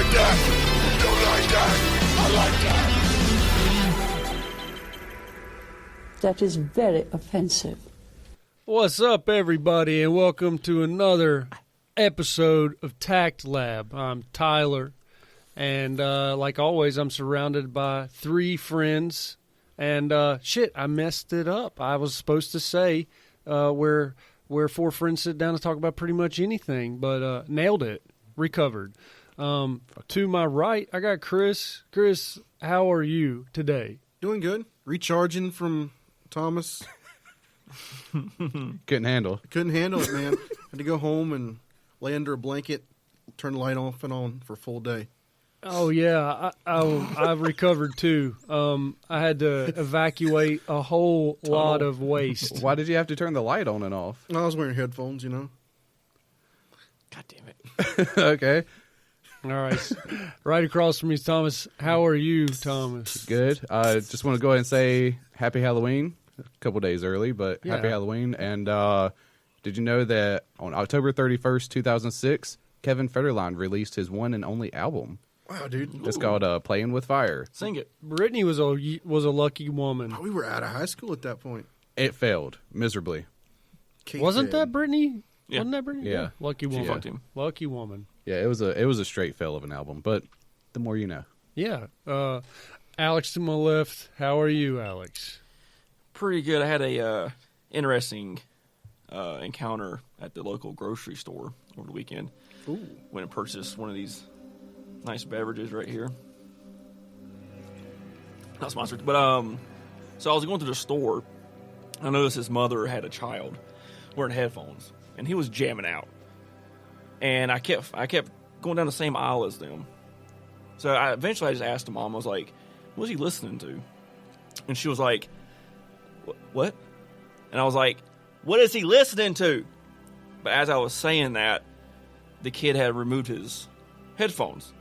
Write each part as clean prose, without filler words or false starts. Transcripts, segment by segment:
like that. You don't like that. I like that. That is very offensive. What's up, everybody, and welcome to another episode of TACT Lab. I'm Tyler, and like always, I'm surrounded by three friends. And I messed it up. I was supposed to say where four friends sit down to talk about pretty much anything, but nailed it, recovered. To my right, I got Chris. Chris, how are you today? Doing good. Recharging from Thomas. Couldn't handle it, man. Had to go home and lay under a blanket, turn the light off and on for a full day. Oh, yeah. I've recovered, too. I had to evacuate a whole lot of waste. Why did you have to turn the light on and off? I was wearing headphones, you know. God damn it. Okay. All right. Right across from me is Thomas. How are you, Thomas? Good. I just want to go ahead and say Happy Halloween. A couple days early, but Happy Halloween. And did you know that on October 31st, 2006, Kevin Federline released his one and only album? Wow, dude. It's called Playing with Fire. Sing it. Brittany was a lucky woman. Oh, we were out of high school at that point. It failed miserably. Wasn't that Brittany? Yeah. Wasn't that Brittany? Yeah. Lucky woman. Fucked him. Lucky woman. Yeah, it was a straight fail of an album, but the more you know. Yeah. Alex to my left. How are you, Alex? Pretty good. I had a interesting encounter at the local grocery store over the weekend. Ooh. Went and purchased one of these nice beverages right here. Not sponsored, but so I was going to the store. I noticed his mother had a child wearing headphones, and he was jamming out. And I kept going down the same aisle as them. So eventually I just asked the mom, I was like, "What's he listening to?" And she was like, "What?" And I was like, "What is he listening to?" But as I was saying that, the kid had removed his headphones.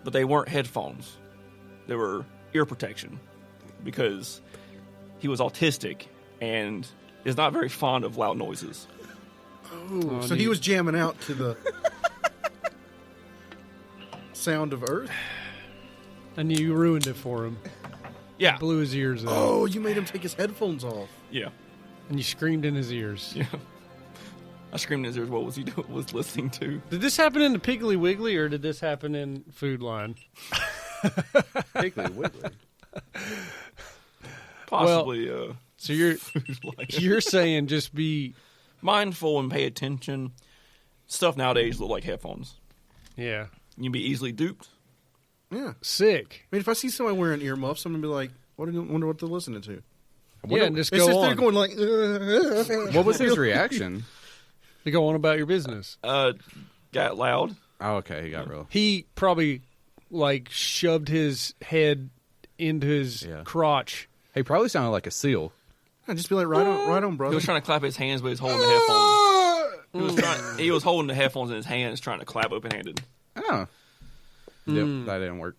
But they weren't headphones. They were ear protection. Because he was autistic and is not very fond of loud noises. Oh, so he was jamming out to the sound of Earth? And you ruined it for him. Yeah. Blew his ears out. Oh, you made him take his headphones off. Yeah. And you screamed in his ears. Yeah. I screamed in his ears, what was he doing? Was listening to? Did this happen in the Piggly Wiggly or did this happen in Food Line? Piggly Wiggly. Possibly. So you're saying just be mindful and pay attention. Stuff nowadays look like headphones. Yeah. You can be easily duped. Yeah. Sick. I mean, if I see somebody wearing earmuffs, I'm going to be like, wonder what they're listening to. Yeah, and just it's go just on. they're going like, What was his reaction? To go on about your business. Got loud. Oh, okay, he got real. He probably shoved his head into his crotch. He probably sounded like a seal. I'd just be like, right on, brother. He was trying to clap his hands, but he was holding the headphones. He was holding the headphones in his hands, trying to clap open-handed. Oh. Yep, that didn't work.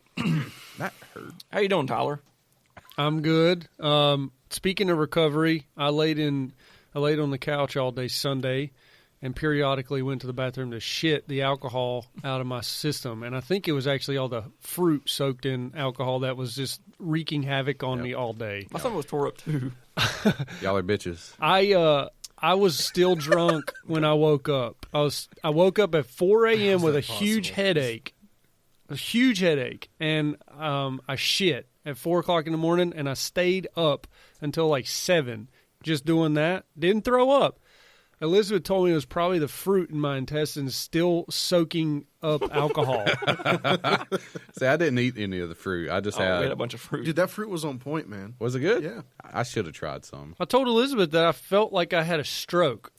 That hurt. How you doing, Tyler? I'm good. Speaking of recovery, I laid on the couch all day Sunday and periodically went to the bathroom to shit the alcohol out of my system. And I think it was actually all the fruit soaked in alcohol that was just wreaking havoc on me all day. My stomach was tore up, too. Y'all are bitches. I was still drunk when I woke up. I woke up at 4 a.m. with a huge headache. A huge headache. And I shit at 4 o'clock in the morning, and I stayed up until 7 just doing that. Didn't throw up. Elizabeth told me it was probably the fruit in my intestines still soaking up alcohol. See, I didn't eat any of the fruit. I just We had had a bunch of fruit. Dude, that fruit was on point, man. Was it good? Yeah. I should have tried some. I told Elizabeth that I felt like I had a stroke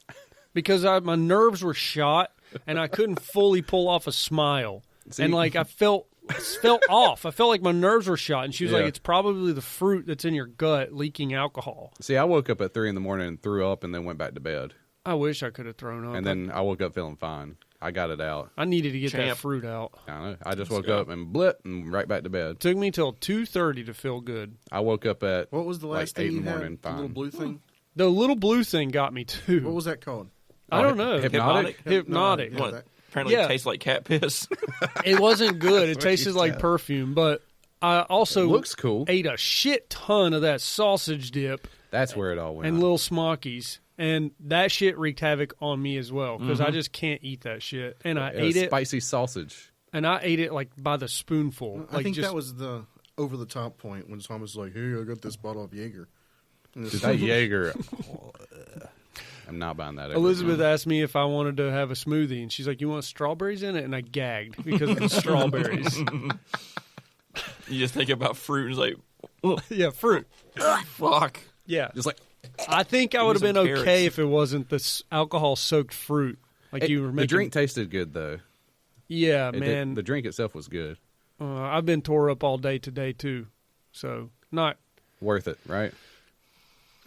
because my nerves were shot and I couldn't fully pull off a smile. See? And I felt off. I felt like my nerves were shot. And she was like, it's probably the fruit that's in your gut leaking alcohol. See, I woke up at 3 in the morning and threw up and then went back to bed. I wish I could have thrown up. And then I woke up feeling fine. I got it out. I needed to get that fruit out. I know. I just woke up and blip and right back to bed. Took me till 2:30 to feel good. I woke up at what was the last thing 8 in you the had? morning. The little blue thing? The little blue thing got me too. What was that called? I don't know. Hypnotic? Hypnotic. No, Apparently, Yeah. it tastes like cat piss. It wasn't good. It That's what you tasted like said. perfume, but I also It looks cool. ate a shit ton of that sausage dip That's where it all went. and little Smokies, and that shit wreaked havoc on me as well because I just can't eat that shit. And I ate it, Spicy sausage. and I ate it like by the spoonful. I Like think just, that was the over the top point when Tom was like, "Hey, I got this bottle of Jaeger." And Dude, that Jaeger. I'm not buying that. Ever Elizabeth again. asked me if I wanted to have a smoothie, and she's like, "You want strawberries in it?" And I gagged because of the strawberries. You just think about fruit and it's like, Yeah, fruit. fuck. Yeah, Just like I think I would have some been okay carrots. if it wasn't this alcohol-soaked fruit. Like you were making. the drink tasted good though. Yeah, It did- man. the drink itself was good. I've been tore up all day today too, so not Worth it, right?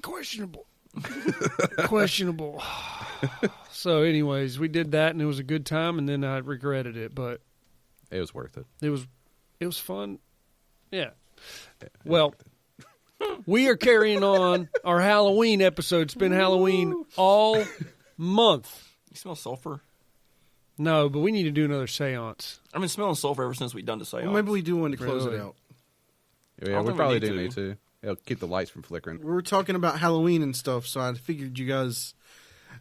questionable. Questionable. So, anyways, we did that, and it was a good time, and then I regretted it, but It was worth it. it was fun. Yeah. Well, we are carrying on our Halloween episode. It's been Halloween all month. You smell sulfur? No, but we need to do another seance. I've been smelling sulfur ever since we done the seance. well, maybe we do one to close Really? it out. Yeah, don't we think we probably need do to. need to. It'll keep the lights from flickering. We were talking about Halloween and stuff, so I figured you guys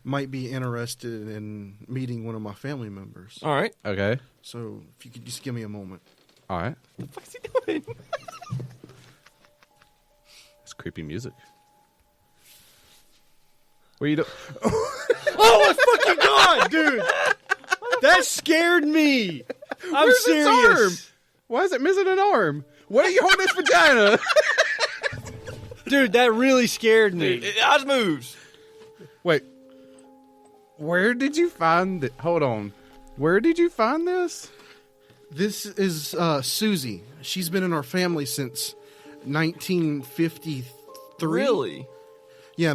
might be interested in meeting one of my family members. All right. Okay. So if you could just give me a moment. All right. What's he doing? It's creepy music. What are you doing? Oh my fucking god, dude! That scared me. I'm Where's its serious. arm? Why is it missing an arm? What are you holding its vagina? Dude, that really scared me. It eyes moves. Wait. Where did you find it? Hold on. Where did you find this? This is Susie. She's been in our family since 1953. Really? Yeah,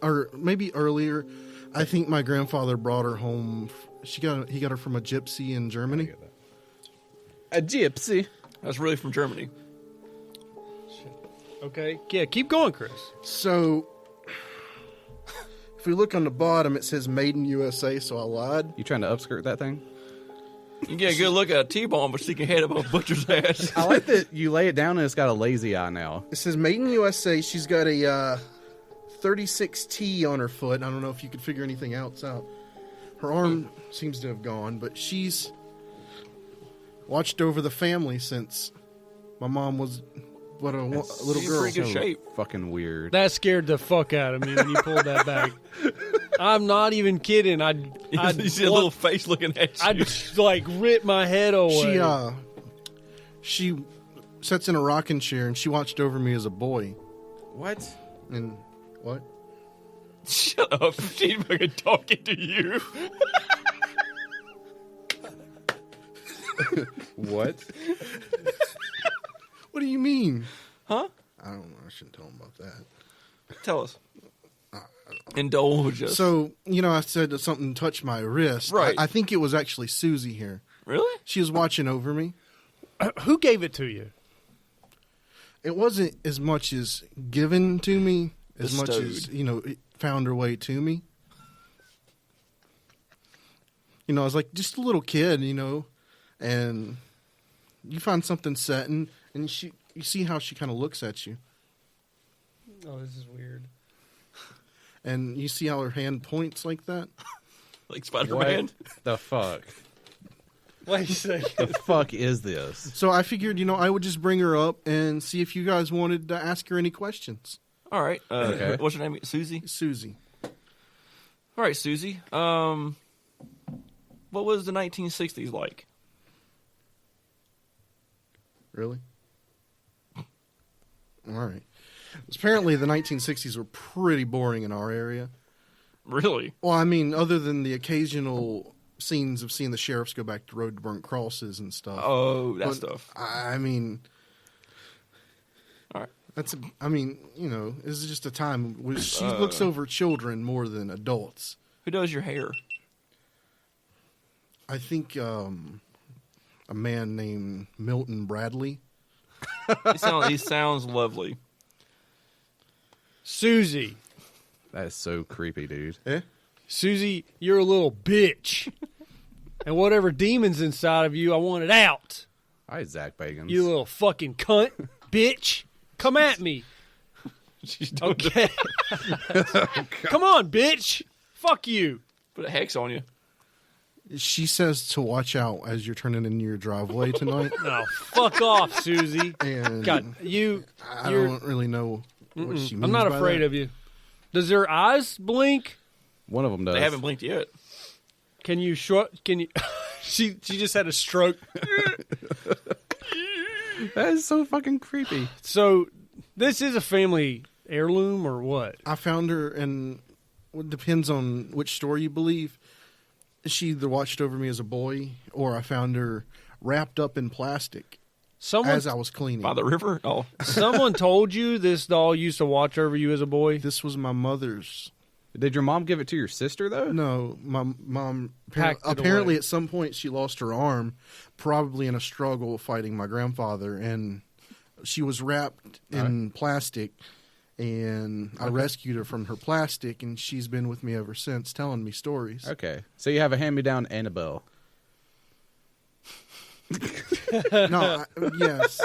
or maybe earlier. I think my grandfather brought her home. He got her from a gypsy in Germany. A gypsy. That's really from Germany. Okay. Yeah, keep going, Chris. So, if we look on the bottom, it says "Made in USA." So I lied. You trying to upskirt that thing? You can get a good look at a T-bone, but stick your head up a butcher's ass. I like that you lay it down and it's got a lazy eye now. It says "Made in USA." She's got a 36T on her foot. I don't know if you could figure anything else out. Her arm seems to have gone, but she's watched over the family since my mom was a little She's in girl. pretty good shape. Fucking weird. That scared the fuck out of me when you pulled that back. I'm not even kidding. You see a little face looking at you. I'd like rip my head away. She sits in a rocking chair and she watched over me as a boy. What? And what? Shut up. She's fucking talking to you. What? What do you mean? Huh? I don't know. I shouldn't tell him about that. Tell us. Indulge us. So, I said that something touched my wrist. Right. I think it was actually Susie here. Really? She was watching over me. Who gave it to you? It wasn't as much as given to me, as much as, Bestowed. it found her way to me. I was like just a little kid, and you find something setting, and you see how she kind of looks at you. Oh, this is weird. And you see how her hand points like that? Like Spider-Man? What the fuck? Wait a second. The fuck is this? So I figured, I would just bring her up and see if you guys wanted to ask her any questions. All right. Okay. What's your name? Susie? Susie. All right, Susie. What was the 1960s like? Really? All right. Apparently the 1960s were pretty boring in our area. Really? Well, I mean, other than the occasional scenes of seeing the sheriffs go back to road to burnt crosses and stuff. Oh, that But, stuff. I mean, All right. this is just a time where she looks over children more than adults. Who does your hair? I think a man named Milton Bradley. He sounds lovely. Susie. That is so creepy, dude. Eh? Susie, you're a little bitch. And whatever demon's inside of you, I want it out. Hi, Zach Bagans. You little fucking cunt, bitch. Come at me. She's doing Okay. Come on, bitch. Fuck you. Put a hex on you. She says to watch out as you're turning into your driveway tonight. No, fuck off, Susie. And God, I don't really know what she means. I'm not by afraid that. of you. Does their eyes blink? One of them does. They haven't blinked yet. Can you? She just had a stroke. That is so fucking creepy. So, this is a family heirloom or what? I found her, and it depends on which story you believe. She either watched over me as a boy, or I found her wrapped up in plastic as I was cleaning. By the river? Oh. Someone told you this doll used to watch over you as a boy? This was my mother's. Did your mom give it to your sister, though? No, my mom Packed it apparently away. at some point she lost her arm, probably in a struggle fighting my grandfather, and she was wrapped in plastic, and I rescued her from her plastic, and she's been with me ever since, telling me stories. Okay. So you have a hand-me-down Annabelle. No, yes,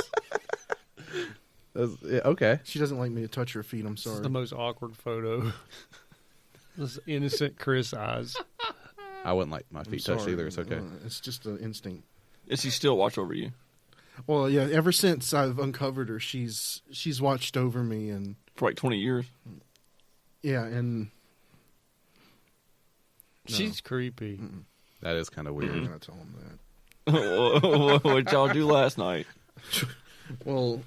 Okay. she doesn't like me to touch her feet. I'm This is sorry. the most awkward photo. This innocent Chris eyes. I wouldn't like my I'm feet touched sorry. either. It's okay. It's just an instinct. Does she still watch over you? Well, yeah. Ever since I've uncovered her, she's watched over me, and For like 20 years? yeah, and She's creepy. That is kind of I'm weird. gonna tell him that. What did y'all do last night? Well,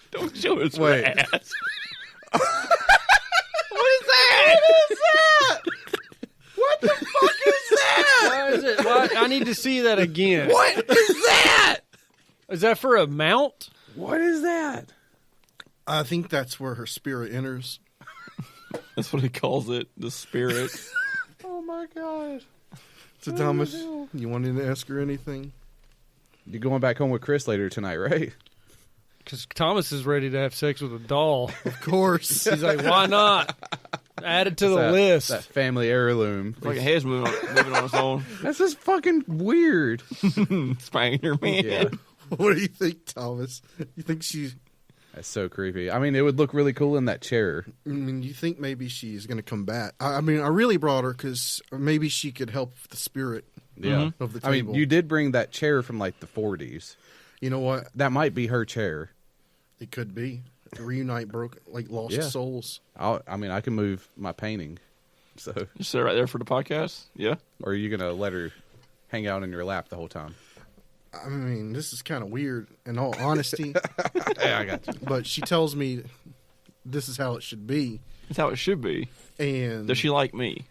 Don't show us Wait. ass. Why is it? Why? I need to see that again. What is that? Is that for a mount? What is that? I think that's where her spirit enters. That's what he calls it, the spirit. Oh my god. So, Thomas, you wanted to ask her anything? You're going back home with Chris later tonight, right? Because Thomas is ready to have sex with a doll. Of course. He's like, why not? Add it to the That- list. That family heirloom. Like a head's moving on its own. That's just fucking weird. Spider Man. Yeah. What do you think, Thomas? You think she's... That's so creepy. I mean, it would look really cool in that chair. I mean, you think maybe she's going to come back? I mean, I really brought her because maybe she could help the spirit Yeah. of the I table. mean, you did bring that chair from like the 40s. You know what? That might be her chair. It could be. Reunite lost Yeah. souls. I mean, I can move my painting. So, You sit right there for the podcast? Yeah. or are you gonna let her hang out in your lap the whole time? I mean, this is kind of weird, in all honesty. Yeah, I got you. But she tells me this is how it should be. That's how it should be. And Does she like me?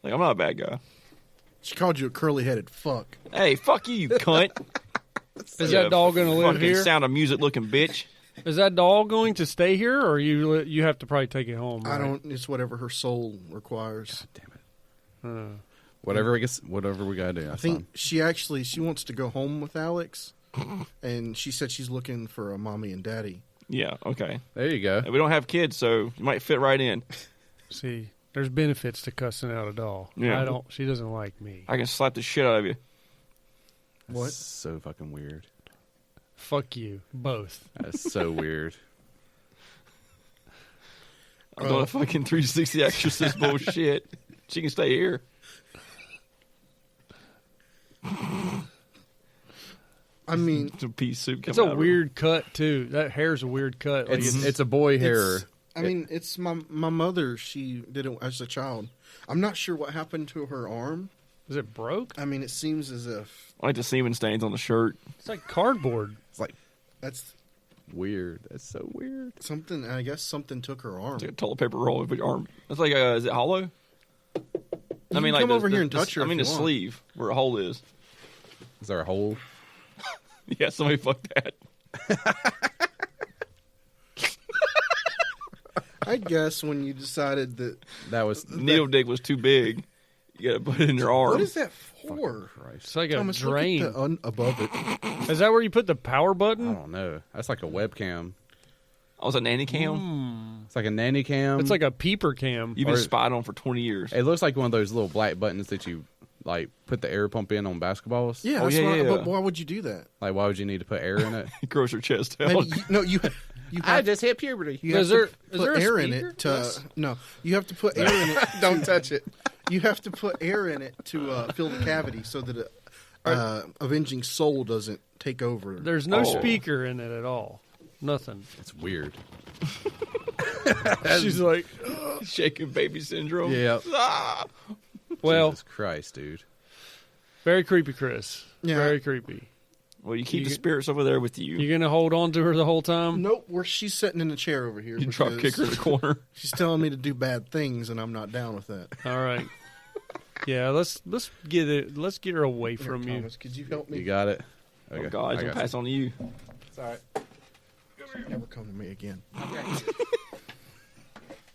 Like, I'm not a bad guy. she called you a curly-headed fuck. Hey, fuck you, you cunt. Is that doll going to live Fucking here? Sound of Music looking bitch. Is that doll going to stay here, or you have to probably take it home? I right? don't. It's whatever her soul requires. Damn it. Whatever we gotta do. I think she wants to go home with Alex, and she said she's looking for a mommy and daddy. Yeah, okay. There you go. We don't have kids, so you might fit right in. See, there's benefits to cussing out a doll. Yeah. She doesn't like me. I can slap the shit out of you. What? That's so fucking weird. Fuck you, both. That's so weird. I'm doing a fucking 360 exorcist bullshit. She can stay here. I mean, It's a pea soup. It's coming a out of her. weird cut too. That hair's a weird cut. Like It's a boy hair. it's my mother. She did it as a child. I'm not sure what happened to her arm. is it broke? I mean, it seems as if I like the semen stains on the shirt. It's like cardboard. It's like that's weird. That's so weird. something. I guess something took her arm. It's like a toilet paper roll with your arm. That's like, is it hollow? I mean, can like come over here and touch her I mean, if the you want. sleeve where a hole is. Is there a hole? Yeah, somebody fucked that. I guess when you decided that. That was Needle dick was too big. You got to put it in your arm. What is that for? It's like a Thomas, drain. look at above it. Is that where you put the power I button? don't know. That's like a webcam. I was a nanny cam. It's like a nanny cam. It's like a peeper cam. You've been Or- spied on for 20 years. It looks like one of those little black buttons that you like put the air pump in on basketballs. Yeah, Oh, that's yeah, why, yeah. but why would you do that? Like, why would you need to put air in it? He grows your chest out. Maybe you have, just hit puberty. you have Is there- to is put there a air in speaker? it to no. You have to put air in it. Don't touch it. You have to put air in it to fill the cavity so that avenging soul doesn't take over. There's no Oh. speaker in it at all. Nothing. It's weird. She's like, Shaking baby syndrome. Yeah. Ah! well, Jesus Christ, dude. very creepy, Chris. Yeah. Very creepy. Well, you keep You- the spirits over there with you. You gonna hold on to her the whole time? Nope, where she's sitting in the chair over here. You drop because kick her in the corner. She's telling me to do bad things, and I'm not down with that. All right. Yeah, let's get it. Let's get her away Here, from you. Thomas, could you help me? You got it? Oh, God, he's going to pass on to you. It's all right. Never come to me again.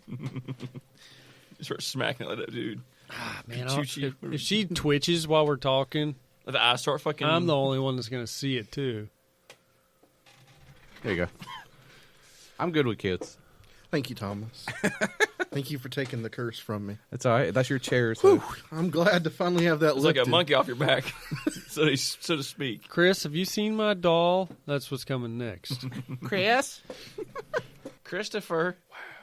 You start smacking it like that, dude. Man, Choo-choo. if she twitches while we're talking, The eyes start fucking... I'm the only one that's gonna see it too. There you go. I'm good with kids. Thank you, Thomas. Thank you for taking the curse from me. That's all right. That's your chair. So. I'm glad to finally have that It's like a lifted. monkey off your back, so to speak. Chris, have you seen my doll? That's what's coming next. Chris? Christopher.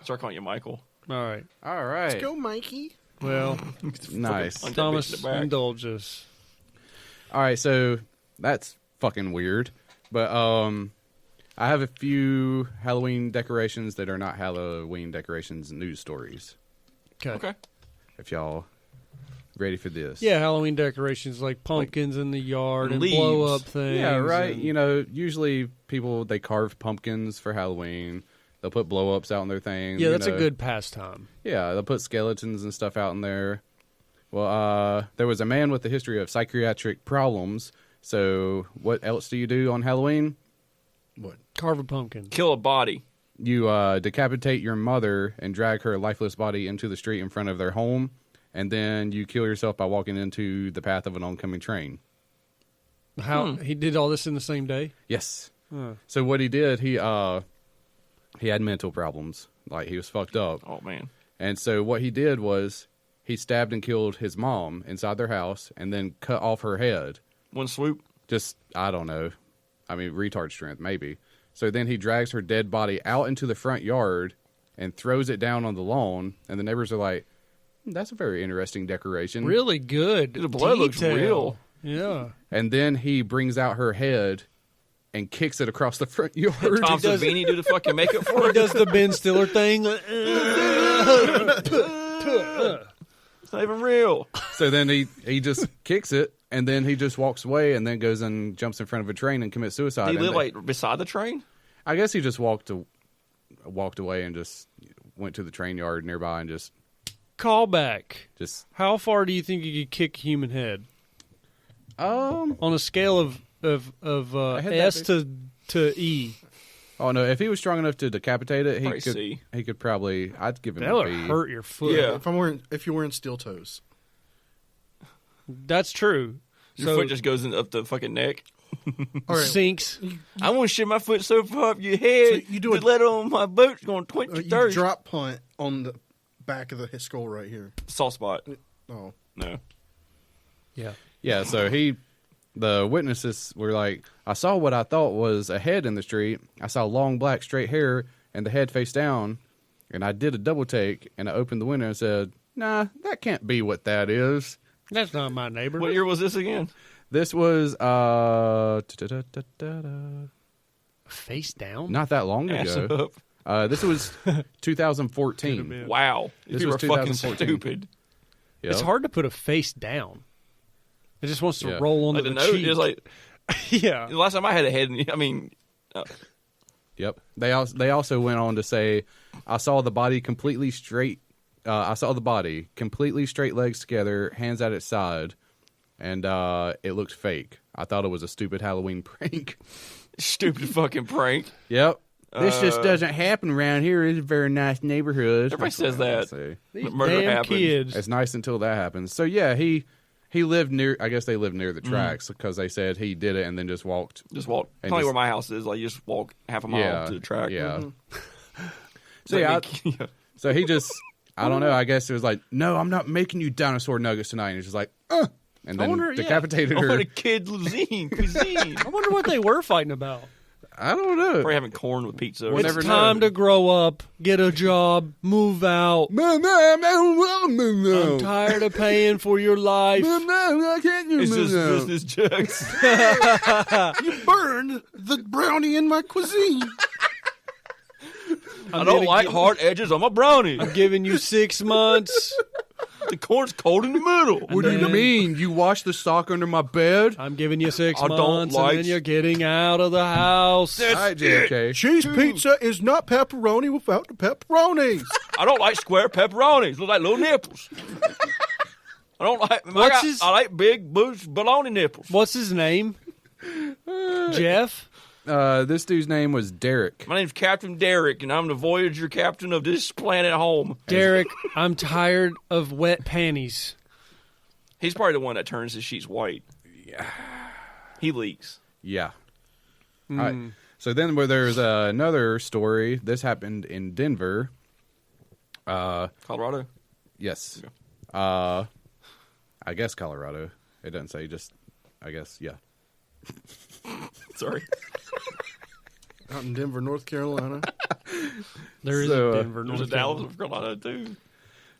Start calling you Michael. All right. All right. Go, Mikey. Well, Nice. Fucking- Thomas, in the back. indulge us. All right, so that's fucking weird. But I have a few Halloween decorations that are not Halloween decorations news stories. Okay. If y'all ready for this. Yeah, Halloween decorations like pumpkins in the yard and leaves. blow up things. Yeah, right. and- You know, usually people, they carve pumpkins for Halloween. They'll put blow-ups out in their things. yeah, you that's know. a good pastime. Yeah, they'll put skeletons and stuff out in there. Well, there was a man with a history of psychiatric problems. So what else do you do on Halloween? What? Carve a pumpkin. Kill a body. You decapitate your mother and drag her lifeless body into the street in front of their home, and then you kill yourself by walking into the path of an oncoming train. How he did all this in the same day? Yes. Huh. So what he did, he had mental problems. Like, he was fucked up. Oh, man. And so what he did was he stabbed and killed his mom inside their house and then cut off her head. One swoop. Just, I don't know. I mean, retard strength, maybe. So then he drags her dead body out into the front yard and throws it down on the lawn. And the neighbors are like, that's a very interesting decoration. Really good. The blood looks detail. real. Yeah. And then he brings out her head and kicks it across the front yard. Tom does- Savini do the fucking makeup for He it. does the Ben Stiller thing. It's not even real. So then he just kicks it, and then he just walks away, and then goes and jumps in front of a train and commits suicide. Did he And live they- like beside the train? I guess he just walked away and just went to the train yard nearby and just Callback. How How far do you think you could kick a human head? um On a scale of had that S to E. oh no, if he was strong enough to decapitate it, Probably C. he could probably, I'd give him That a would B. hurt your foot. Yeah. If you're wearing steel toes. That's true. Your So foot just goes up the fucking neck. All right. sinks. I want to shit my foot so far up your head. So you do the a- letter on my boot's going to twitch your You thirst. drop punt on the back of the skull right here. Soft spot. Oh. No. Yeah. Yeah, so the witnesses were like, I saw what I thought was a head in the street. I saw long black straight hair and the head face down, and I did a double take, and I opened the window and said, nah, that can't be what that is. That's not my neighbor. What year was this again? This was Face down? not that long Ass ago. up. This was 2014. Wow. This you were was fucking 2014. stupid. Yep. It's hard to put a face down. It just wants to Yeah. roll onto Like the the nose, cheek. it's like yeah. the last time I had a head. I mean, Yep. They also went on to say, I saw the body completely straight. I saw the body completely straight legs together, hands at its side, and it looked fake. I thought it was a stupid Halloween prank. stupid fucking prank. Yep. This just doesn't happen around here. It's a very nice neighborhood. Everybody says that. Say. These Murder damn happened. kids. It's nice until that happens. So yeah, he lived near. I guess they lived near the tracks because they said he did it and then just walked. Just walk. And Tell me just- where my house is. Like, you just walk half a mile Yeah, to the track. yeah. So so he just, I don't know. I guess it was like, no, I'm not making you dinosaur nuggets tonight. And he's just like, and then decapitated her. What a kid cuisine. I wonder what they were fighting about. I don't know. Probably having corn with pizza. Or It's time to grow up, get a job, move out. I'm tired of paying for your life. It's just business jokes. You burned the brownie in my cuisine. I don't like hard edges on my brownie. I'm giving you 6 months. The corn's cold in the middle. What do you mean? You washed the sock under my bed? I'm giving you 6 I months, don't like- and then you're getting out of the house. All right, JFK. Cheese pizza is not pepperoni without the pepperonis. I don't like square pepperonis. Look like little nipples. I don't like. I like big bush bologna nipples. What's his name? Jeff? This dude's name was Derek. My name's Captain Derek, and I'm the Voyager captain of this planet home. Derek, I'm tired of wet panties. He's probably the one that turns his sheets white. Yeah. He leaks. Yeah. All right. So then there's another story. This happened in Denver. Colorado? Yes. Yeah. I guess Colorado. It doesn't say, just, I guess, yeah. Sorry. Out in Denver, North Carolina. There is So, a Denver, There's a North Dallas, Carolina. North Carolina, too.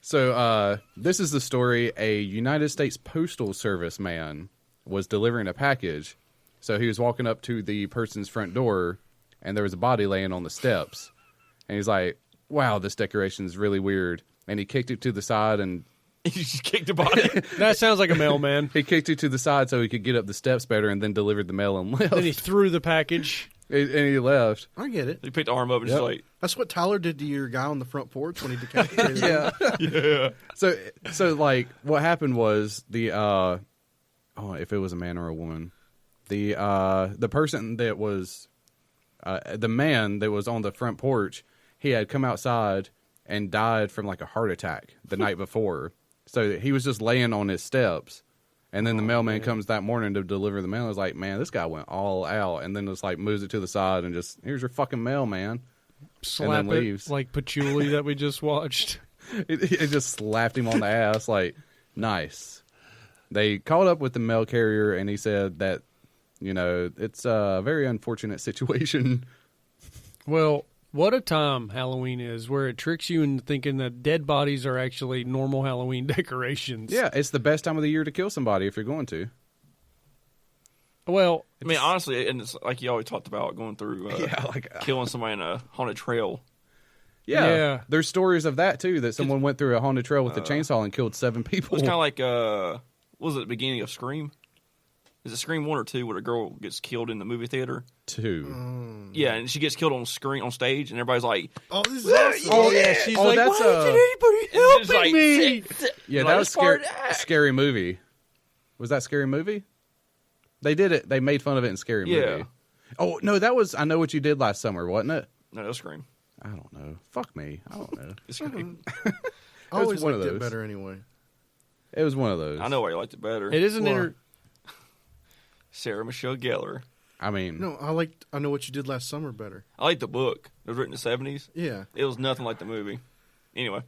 So this is the story. A United States Postal Service man was delivering a package. So he was walking up to the person's front door, and there was a body laying on the steps. And he's like, wow, this decoration is really weird. And he kicked it to the side, and He just kicked the body. That sounds like a mailman. he kicked it to the side so he could get up the steps better, and then delivered the mail and left. Then he threw the package. And he left. I get it. He picked the arm up and just like, That's what Tyler did to your guy on the front porch when he decapitated him. Yeah. So like what happened was if it was a man or a woman, the person that was the man that was on the front porch, he had come outside and died from like a heart attack the night before. So he was just laying on his steps. And then the mailman comes that morning to deliver the mail. I was like, man, this guy went all out. And then just like moves it to the side and just, here's your fucking mail, man. Slap and then it leaves. like Patchouli that we just watched. It just slapped him on the ass. Like, nice. They called up with the mail carrier and he said that, it's a very unfortunate situation. Well, what a time Halloween is, where it tricks you into thinking that dead bodies are actually normal Halloween decorations. Yeah, it's the best time of the year to kill somebody if you're going to. Well, I mean, honestly, and it's like you always talked about going through killing somebody in a haunted trail. Yeah. There's stories of that, too, that someone went through a haunted trail with a chainsaw and killed 7 people. It's kind of like, what was it, the beginning of Scream? Is it Scream 1 or 2 where a girl gets killed in the movie theater? 2. Yeah, and she gets killed on screen, on stage, and everybody's like, Oh, this is awesome. oh yeah, she's like, that's why isn't anybody it's helping like, me? Yeah, Like, that was it's part of that. Scary Movie. Was that Scary Movie? They did it. They made fun of it in Scary Movie. Yeah. Oh, no, that was I Know What You Did Last Summer, wasn't it? no, that's Scream. I don't know. Fuck me. I don't know. It's Scream. I always one of liked it those. better anyway. It was one of those. I know why you liked it better. It is an Well, Sarah Michelle Gellar. I mean, No, I Know What You Did Last Summer better. I like the book. It was written in the 70s. Yeah. It was nothing like the movie. Anyway.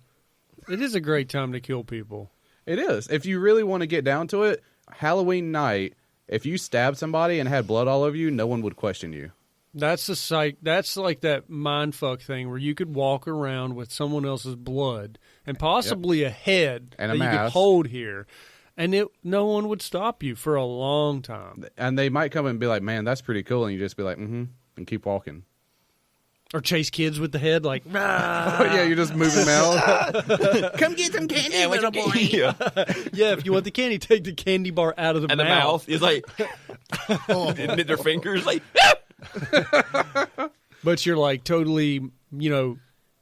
It is a great time to kill people. it is. If you really want to get down to it, Halloween night, if you stabbed somebody and had blood all over you, no one would question you. That's the psych. That's like that mindfuck thing where you could walk around with someone else's blood and possibly a head And that a you could mask. hold here, and no one would stop you for a long time. And they might come and be like, man, that's pretty cool. And you just be like, and keep walking. Or chase kids with the head, like, Oh, yeah, you're just moving mouth. Come get some candy, little boy. Yeah. yeah, if you want the candy, take the candy bar out of the And mouth. the mouth is like, and their fingers like, But you're like totally,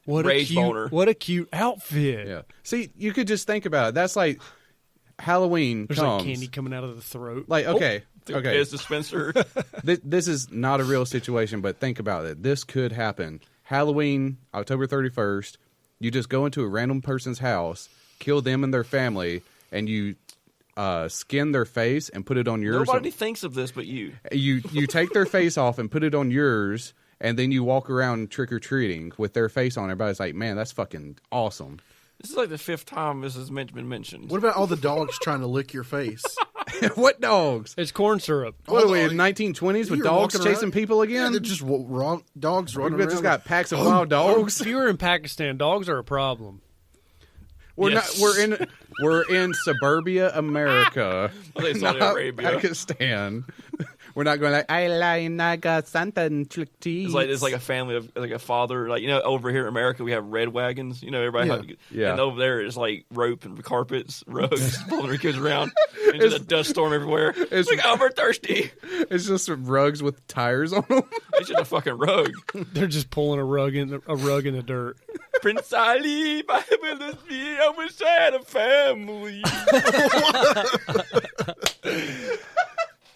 what Rage a cute, boner. what a cute outfit. Yeah. See, you could just think about it. That's like Halloween There's comes. like candy coming out of the throat. Like, okay. Okay. Piss dispenser. This is not a real situation, but think about it. This could happen. Halloween, October 31st, you just go into a random person's house, kill them and their family, and you skin their face and put it on yours. Nobody thinks of this but you. You take their face off and put it on yours, and then you walk around trick-or-treating with their face on. Everybody's like, man, that's fucking awesome. This is like the 5th time this has been mentioned. What about all the dogs trying to lick your face? What dogs? It's corn syrup. What are we, in 1920s with You're dogs walking chasing around? people Yeah, again? they're just dogs running We've around. just got packs of wild dogs. If you were in Pakistan, dogs are a problem. We're Yes. not. We're in suburbia America, I think Saudi not Arabia. Pakistan. We're not going like I got Santa and teeth. It's like a family of like a father, like over here in America we have red wagons. Everybody, Yeah. and over there it's like rope and carpets, rugs, pulling their kids around, and just a dust storm everywhere. It's like, oh, we're thirsty. It's just rugs with tires on them. It's just a fucking rug. They're just pulling a rug in the dirt. Prince Ali, I wish I had a family.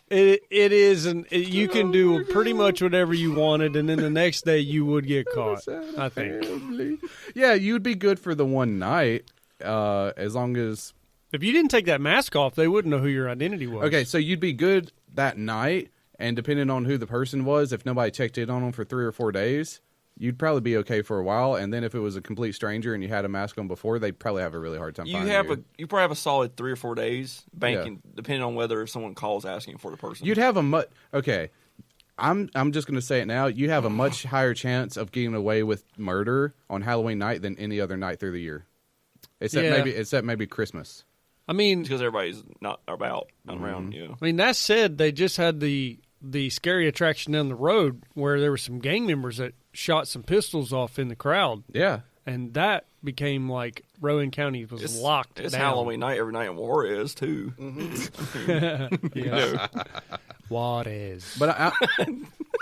It is, and you can do pretty much whatever you wanted, and then the next day you would get caught. I think Yeah, you'd be good for the one night, as long as. if you didn't take that mask off, they wouldn't know who your identity was. Okay, so you'd be good that night, and depending on who the person was, if nobody checked in on them for 3 or 4 days, you'd probably be okay for a while. And then if it was a complete stranger and you had a mask on before, they'd probably have a really hard time finding you. You probably have a solid 3 or 4 days banking, depending on whether someone calls asking for the person. You'd have okay. I'm just going to say it now. You have a much higher chance of getting away with murder on Halloween night than any other night through the year, except maybe Christmas. I mean, because everybody's not about, not around. I mean, that said, they just had the scary attraction down the road where there were some gang members that shot some pistols off in the crowd. Yeah. And that became like Rowan County was locked It's down. Halloween night every night in Juarez, too. Yeah. Juarez. But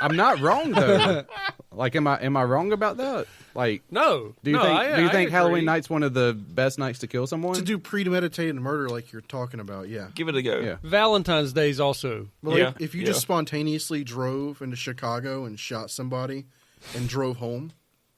I'm not wrong though. Like, am I wrong about that? Like, No. do you I think Halloween agree. night's one of the best nights to kill someone? To do premeditated murder like you're talking about, yeah. Give it a go. Yeah. Valentine's Day is also. Well, Yeah, if you yeah. just spontaneously drove into Chicago and shot somebody and drove home,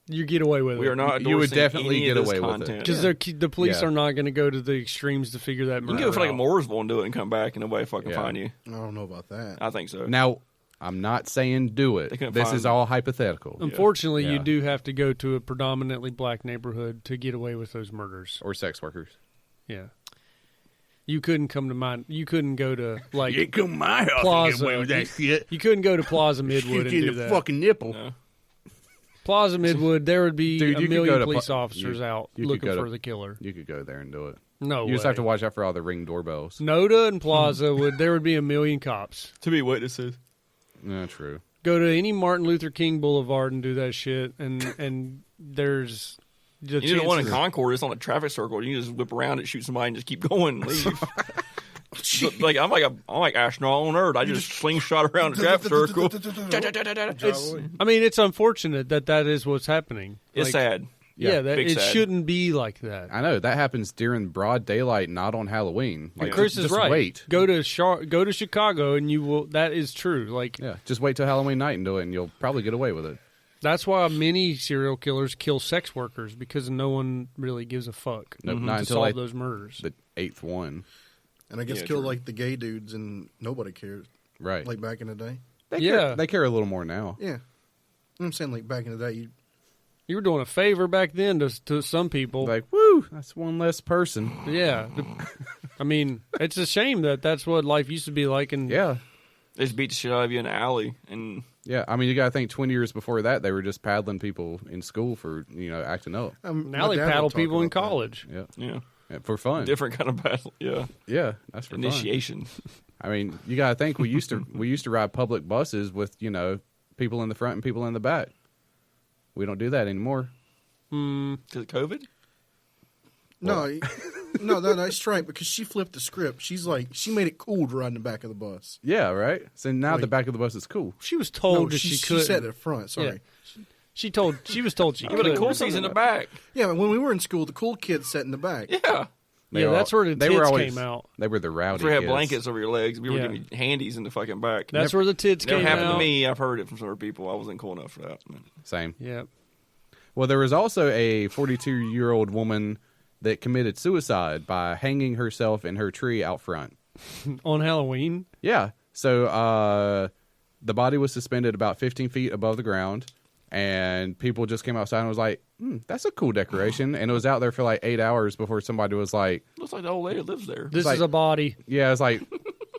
You get away with We it. are not You would endorsing definitely any of get this away with it. content. Because the police Yeah. are not going to go to the extremes to figure that You murder can go for like a out. Mooresville and do it and come back and nobody fucking Yeah. find you. I don't know about that. I think so. Now, I'm not saying do They it. couldn't This find- is all hypothetical. Unfortunately, Yeah. you do have to go to a predominantly black neighborhood to get away with those murders. Or sex workers. Yeah. You couldn't come to mine. You couldn't go to like come to my house Plaza. shit. You couldn't go to Plaza Midwood and do that. fucking nipple. No. Plaza Midwood, there would be Dude, a you could million go to police Pla- officers you- out you could looking go to- for the killer. You could go there and do it. No You way. just have to watch out for all the Ring doorbells. Noda and Plaza there would be a million cops. To be witnesses. Yeah, true. Go to any Martin Luther King Boulevard and do that shit, and there's the You need the one in chances- Concord. It's on a traffic circle. You can just whip around and shoot somebody and just keep going and leave. Like I'm like astronaut on Earth. I just slingshot around the traffic circle. I mean, it's unfortunate that is what's happening. It's Like, sad. Yeah, that, big it sad. shouldn't be like that. I know that happens during broad daylight, not on Halloween. Like, Chris is just right. Wait. Go to Chicago, and you will. That is true. Like Yeah, just wait till Halloween night and do it, and you'll probably get away with it. that's why many serial killers kill sex workers because no one really gives a fuck Nope, to not until solve like those murders. the 8th one. And I guess Yeah, kill true. like the gay dudes and nobody cares. Right. Like back in the day. They care a little more now. Yeah. I'm saying like back in the day, You were doing a favor back then to some people. Like, woo, that's one less person. Yeah. I mean, it's a shame that's what life used to be like. And Yeah. They just beat the shit out of you in the alley. And Yeah, I mean, you got to think 20 years before that, they were just paddling people in school for, acting up. now they paddle people in college. Yeah. yeah, Yeah, for fun. different kind of battle. Yeah, Yeah, that's for fun. initiation. I mean, you got to think we used to ride public buses with, people in the front and people in the back. We don't do that anymore. Because of COVID. No, no, that's right. Because she flipped the script. She's like, she made it cool to ride in the back of the bus. Yeah, right? So now Like- the back of the bus is cool. She was told No, that she could. sat at the front. Sorry. She was told she But could. the cool seats in the back. Yeah, when we were in school, the cool kids sat in the back. Yeah. They Yeah, were that's all- where the they were tits always- came out. They were the rowdy We had kids. blankets over your legs. We were Yeah. giving you handies in the fucking back. That's where the tits Never came happened out. to me. I've heard it from some other people. I wasn't cool enough for that. Same. Yeah. Well, there was also a 42-year-old woman that committed suicide by hanging herself in her tree out front. On Halloween. Yeah. So the body was suspended about 15 feet above the ground, and people just came outside and was like, that's a cool decoration. And it was out there for like 8 hours before somebody was like, Looks like the old lady lives there. This like- is a body. yeah, it's like,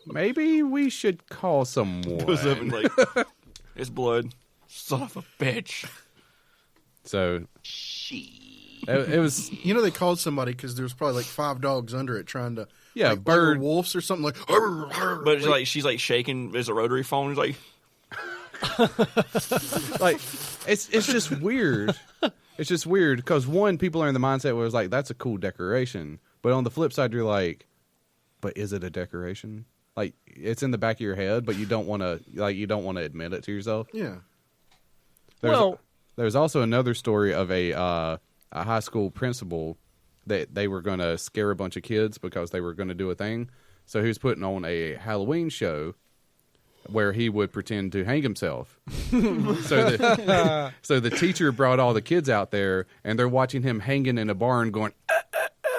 maybe we should call someone. Goes up and like, it's blood. Son of a bitch. So it was, You know they called somebody because there was probably like 5 dogs under it trying to yeah, like, bird. wolves or something like. "Arr, arr," But she's like shaking. There's a rotary phone. It's like, Like, it's just weird. It's just weird because one, people are in the mindset where it's like, that's a cool decoration. But on the flip side, you're like, but is it a decoration? Like, it's in the back of your head, but you don't want to admit it to yourself. Yeah. There's also another story of a high school principal that they were going to scare a bunch of kids because they were going to do a thing. So he was putting on a Halloween show where he would pretend to hang himself. So the teacher brought all the kids out there, and they're watching him hanging in a barn going,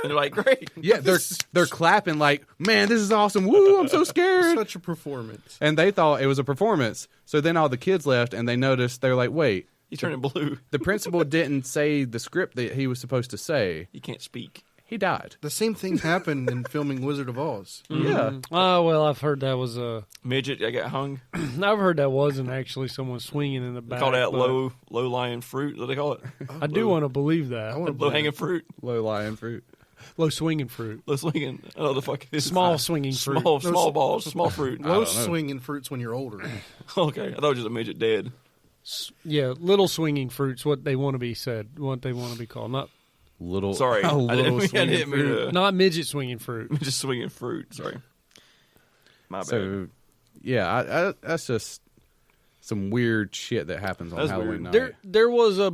and they're like, great. yeah, they're clapping like, man, this is awesome. Woo, I'm so scared. Such a performance. And they thought it was a performance. So then all the kids left, and they noticed, they're like, wait, He's turning blue. the principal didn't say the script that he was supposed to say. He can't speak. He died. The same thing happened in filming Wizard of Oz. Yeah. Oh, well, I've heard that was a... Midget, I got hung. I've heard that wasn't actually someone swinging in the They back. call that but low lying fruit. What do they call it? I do want to believe that. I wanna Low hanging fruit. Low lying fruit. Low swinging fruit. Low swinging. I don't know what the fuck it is. Small swinging fruit. Small balls. Small fruit. Low don't know. swinging fruits when you're older. Okay, I thought it was just a midget dead. Yeah, little swinging fruit's what they want to be said, what they want to be called. Little. Sorry, a I little didn't swinging mean fruit. to. Not midget swinging fruit. Just swinging fruit. Sorry. My bad. So, yeah, that's just some weird shit that happens on That's Halloween weird. night. There was a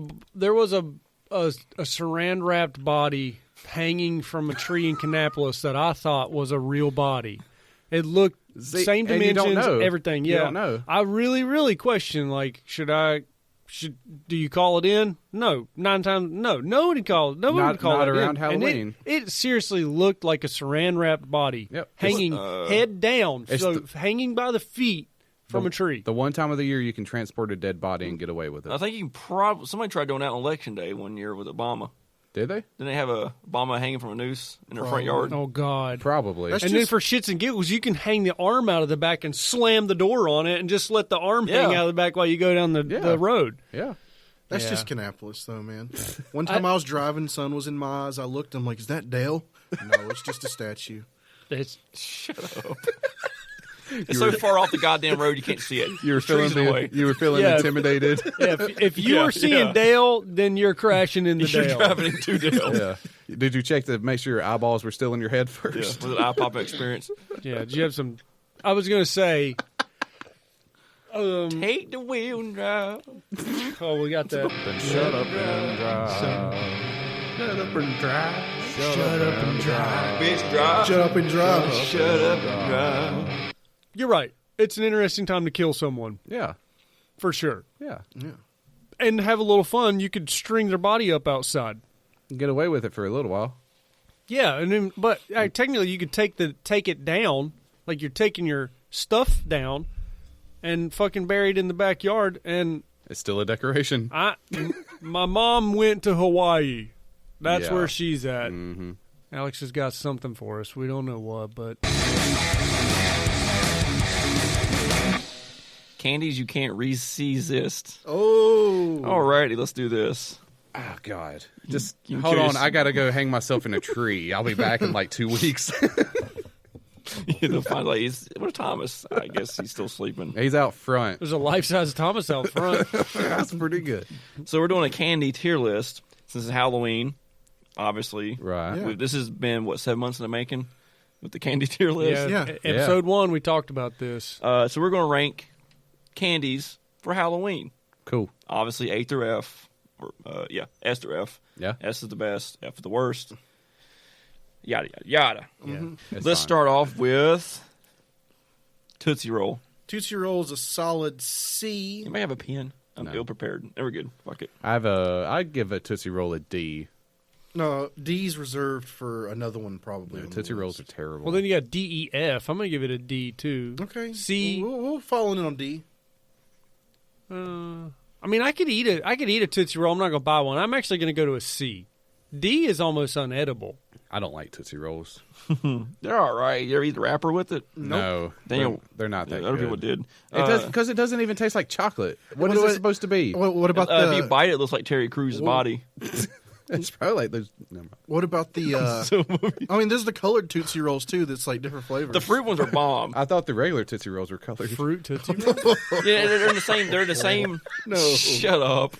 saran wrapped body hanging from a tree in Kannapolis that I thought was a real body. It looked See, same and you don't dimensions, know. everything. You Yeah, don't know. I really question like, do you call it in? No, 9 times no. Nobody called. Nobody Not- would call not it around in. And Halloween. it seriously looked like a saran wrapped body, Yep. hanging head down, It's so the- hanging by the feet from a tree. The one time of the year you can transport a dead body and get away with it. I think you can probably somebody tried doing that on Election Day one year with Obama. Did they? Didn't they have a Obama hanging from a noose in their front yard? Oh God! Probably. That's And then for shits and giggles, you can hang the arm out of the back and slam the door on it, and just let the arm hang Yeah. out of the back while you go down the road. Yeah. That's Yeah. just Kannapolis, though, man. One time I was driving, sun was in my eyes. I looked, I'm like, is that Dale? No, it's just a statue. It's It's so far off the goddamn road you can't see it. You were Trees in the way. feeling intimidated. if you Yeah, were seeing yeah. Dale, then you're crashing into You're Dale. driving into Dale. Yeah. Did you check to make sure your eyeballs were still in your head Yeah, first? was it eye popping experience? Yeah, did you have some? I was gonna say. Take the wheel and drive. Oh, we got that. Then shut up and drive. Shut up and drive. Shut up and drive. Bitch, drive. Shut up and drive. Shut up and drive. You're right. It's an interesting time to kill someone Yeah. for sure, Yeah. Yeah. and have a little fun. You could string their body up outside. Get away with it for a little while. Yeah, and then, but technically, you could take it down, like you're taking your stuff down, and fucking bury it in the backyard. And It's still a decoration. my mom went to Hawaii. That's Yeah. where she's at. Mm-hmm. Alex has got something for us. We don't know what, but Candies you can't resist. Oh. Alrighty, let's do this. Oh, God. Just I'm hold curious. on. I got to go hang myself in a tree. I'll be back in like 2 weeks. They'll find like where's Thomas? I guess he's still sleeping. He's out front. there's a life-size Thomas out front. That's pretty good. So we're doing a candy tier list since it's Halloween. Obviously, Right. Yeah. This has been 7 months in the making with the candy tier list. Yeah, Yeah. episode 1, we talked about this. So we're going to rank candies for Halloween. Cool. Obviously, A through F. Or, S through F. Yeah. S is the best. F is the worst. Yada yada yada. It's Let's fine. start off with Tootsie Roll. Tootsie Roll is a solid C. You may have a pen. I'm No. ill prepared. Never good. Fuck it. I'd give a Tootsie Roll a D. No, D's reserved for another one, probably. on the Tootsie Rolls are list. terrible. Well, then you got D, E, F. I'm going to give it a D, too. Okay. C. We'll fall in on D. I mean, I could eat it. I could eat a Tootsie Roll. I'm not going to buy one. I'm actually going to go to a C. D is almost unedible. I don't like Tootsie Rolls. They're all right. You ever eat the wrapper with it? No, Damn. they're not that Other good. people did. Because it doesn't even taste like chocolate. What is it supposed to be? What about If you bite it, it looks like Terry Crews' body. It's probably like those. Never mind. what about the? I mean, there's the colored Tootsie Rolls too. That's like different flavors. The fruit ones are bomb. I thought the regular Tootsie Rolls were colored. Fruit Tootsie Roll. Yeah, they're the same. They're the same. No. Shut up.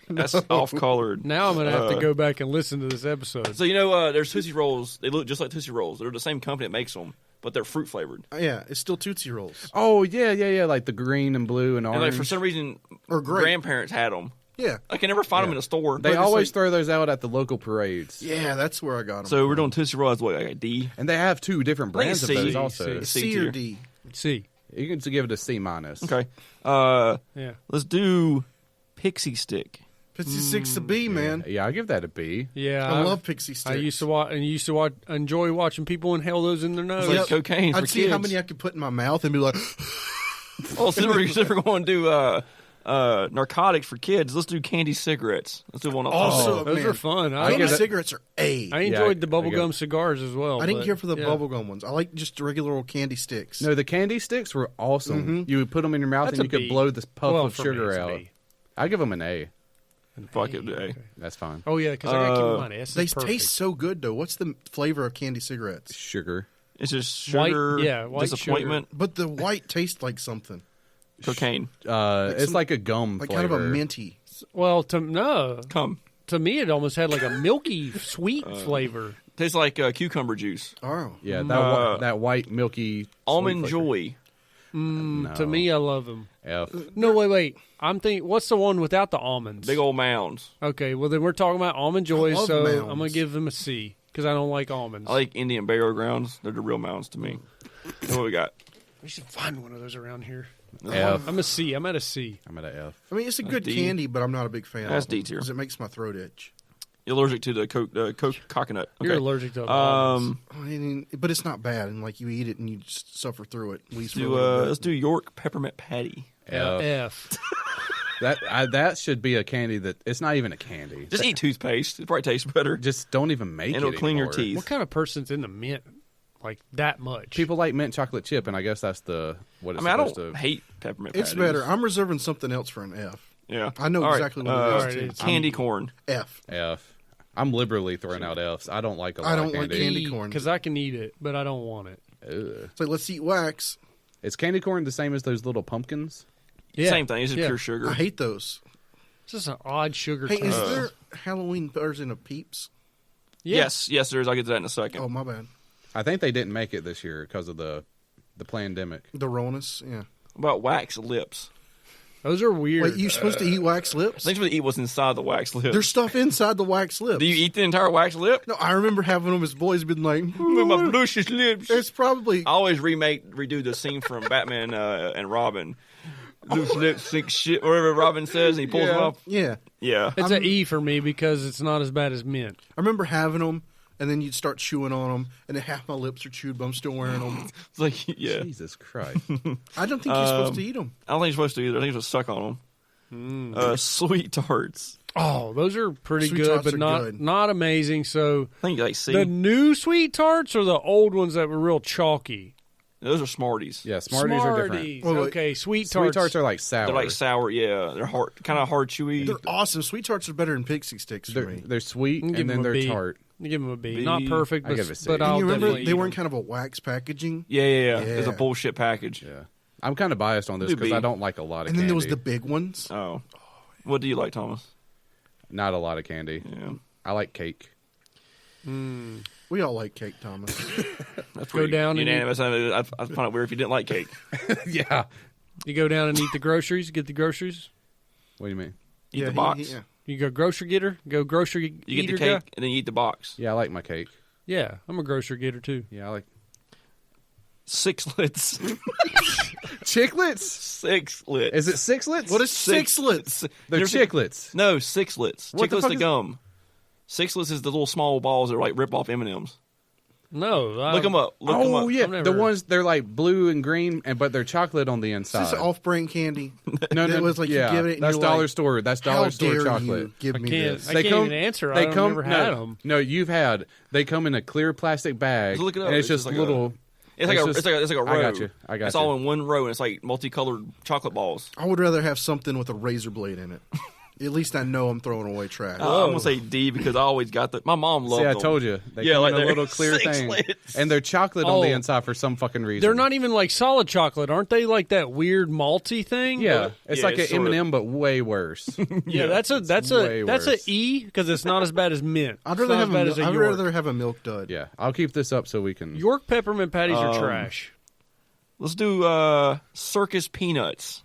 That's off colored. Now I'm going to have to go back and listen to this episode. So there's Tootsie Rolls. They look just like Tootsie Rolls. They're the same company that makes them, but they're fruit flavored. Yeah, it's still Tootsie Rolls. Oh yeah, like the green and blue and And orange. like for some reason, Or grape. grandparents had them. Yeah, I can never find them in a store. They always throw those out at the local parades. yeah, that's where I got them. So we're doing Tootsie Rolls. What, like a D? And they have 2 different I think brands of C. those also. C. C or tier. D. C. You can give it a C minus. Okay. Yeah. Let's do Pixie Stick. Pixie Sticks a B, man. Yeah, I give that a B. Yeah. I love Pixie Sticks. I used to enjoy watching people inhale those in their nose. It's like cocaine for I'd see how kids. many I could put in my mouth and be like, Oh, so we're going to do narcotics for kids. Let's do candy cigarettes. Let's do one off. Also, those man, are fun. I I, give candy it- cigarettes are A. I enjoyed the I get bubblegum it. cigars as well. I didn't but, care for the yeah. bubblegum ones. I like just the regular old candy sticks. No, the candy sticks were awesome. You would put them in your mouth That's and a you could B. blow this puff Well, of for me, sugar it's a out. B. I give them an A. Fuck it. Okay. That's fine. Oh, yeah, because I got to keep in mind. S They is perfect. taste so good, though. What's the flavor of candy cigarettes? Sugar. It's just White- sugar, yeah, white disappointment, But the white tastes like something. cocaine. It's some- like a gum Like flavor. kind of a minty. Well, to me, it almost had like a milky, sweet flavor. Tastes like cucumber juice. Oh. Yeah, that white milky Almond sweet flavor. Joy. To me, I love them. F. No, wait. I'm thinking, what's the one without the almonds? Big old mounds. Okay, well, then we're talking about Almond Joys, love so mounds. I'm going to give them a C because I don't like almonds. I like Indian burial grounds. They're the real mounds to me. So what we got? We should find one of those around here. F. I'm a C. I'm at a C. I'm at a F. I mean, it's a good D. candy, but I'm not a big fan That's of D it. tier. Because it makes my throat itch. You're allergic to the coconut. Okay. You're allergic to almonds. I mean, but it's not bad. And, like, you eat it and you just suffer through it. At least for a Do, little bit. let's do York peppermint patty. F. That should be a candy that it's not even a candy. Just eat toothpaste. It probably tastes better. Just don't even make And it it'll clean your anymore. teeth. What kind of person's into mint like that much? People like mint chocolate chip, and I guess that's what I it's mean, I supposed don't to. hate peppermint It's patties. better. I'm reserving something else for an F. Yeah. I know All right, exactly what it is, all right, too. it's- Candy corn. F. F. I'm liberally throwing out Fs. I don't like a lot I don't of like candy. candy corn. because I can eat it, but I don't want it. Ugh. It's like, let's eat wax. Is candy corn the same as those little pumpkins? Yeah. Same thing. It's just pure sugar. I hate those. It's just an odd sugar Hey, taste. is there Halloween version of Peeps? Yeah. Yes, there is. I'll get to that in a second. Oh, my bad. I think they didn't make it this year because of the pandemic. The Ronus, yeah. What about wax lips? Those are weird. Wait, you supposed to eat wax I lips? think you're supposed to eat what's inside the wax lip. There's stuff inside the wax lips. Do you eat the entire wax lip? No, I remember having them as boys been like, Look at my luscious lips. it's probably... I always redo the scene from Batman and Robin. Loose lips sink shit, whatever Robin says, and he pulls them off. Yeah. Yeah. It's an E for me because it's not as bad as mint. I remember having them, and then you'd start chewing on them, and then half my lips are chewed, but I'm still wearing them. It's like, yeah. Jesus Christ. I don't think you're supposed to eat them. I don't think you're supposed to either. I think you're supposed to suck on them. Sweet tarts. Oh, those are pretty Sweet good, tarts but are not good. not amazing. So I think you like C. the new sweet tarts or the old ones that were real chalky? Those are Smarties. Yeah, Smarties are different. Smarties. Wait, wait. Okay, sweet Sweet tarts. tarts are like sour. They're like sour, yeah. They're hard, kind of hard, chewy. They're awesome. Sweet tarts are better than Pixie Sticks for me. They're sweet I'm and giving then them a they're B. tart. You give them a B. B. Not perfect, I but, give it a C. but And I'll And you remember definitely they eat weren't them. kind of a wax packaging? Yeah. It's a Yeah. bullshit package. Yeah. I'm kind of biased on this Do because B. I don't like a lot of And then candy. there was the big ones. Oh. What do you like, Thomas? Not a lot of candy. Yeah. I like cake. We all like cake, Thomas. That's Go down and unanimous. I'd find it weird if you didn't like cake. Yeah. You go down and eat the groceries, get the groceries. What do you mean? Eat Yeah, the box. yeah. You go grocery getter, go grocery You get eater the cake guy? and then you eat the box. Yeah, I like my cake. Yeah, I'm a grocery getter too. Yeah, I like Sixlets. chiclets. Sixlets. Is it sixlets? What is sixlets? They're You ever seen- chiclets. No, sixlets. What the Chiclets fuck the is- gum. Sixlets is the little small balls that are like rip off M&Ms. No, Look them up. Look 'em Oh up. yeah, I've never- the ones they're like blue and green, but they're chocolate on the Is inside. this off-brand candy? no, It was like you yeah, give it and that's you're dollar like, store. That's How dollar store dare chocolate. you give me can't- this? I can't even answer. I've never had them. No, you've had. They come in a clear plastic bag. Just look it up. And It's it's just just like little. It's like just- it's like a row. I got you. It's all in one row, and it's like multicolored chocolate balls. I would rather have something with a razor blade in it. At least I know I'm throwing away trash. I'm gonna say D because I always got the. My mom loved See, I them. told you. They Yeah, come like in a they're little clear 6 thing, slits. and they're chocolate on Oh. the inside for some fucking reason. They're not even like solid chocolate, aren't they? Like that weird malty thing. Yeah, it's Yeah, like it's an sort of- M&M, but way worse. yeah. That's a way that's a worse. E because it's not as bad as mint. I'd It's rather not have as bad a, as a I'd York. rather have a milk dud. Yeah, I'll keep this up so we can. York peppermint patties are trash. Let's do circus peanuts.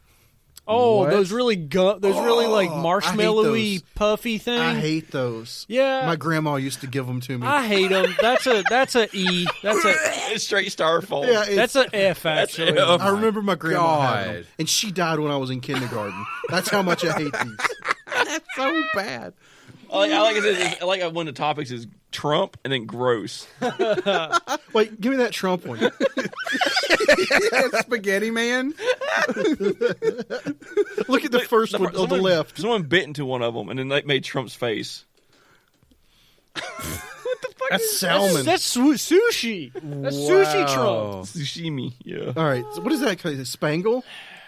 Oh, What? those really like I marshmallowy hate those. puffy thing. I hate those. Yeah. My grandma used to give them to me. I hate them. That's a E. That's a It's straight styrofoam. yeah, it's- that's a F actually. F. I remember my grandma had them, God. and she died when I was in kindergarten. That's how much I hate these. That's so bad. I like it. I like one of the topics is Trump and then gross. Wait, give me that Trump one. Spaghetti man. Look at the first one on the left. Someone bit into one of them and then they made Trump's face. That's salmon. That's sushi. That's sushi Trump. Sashimi. Yeah. All right, so what is that? Spangle?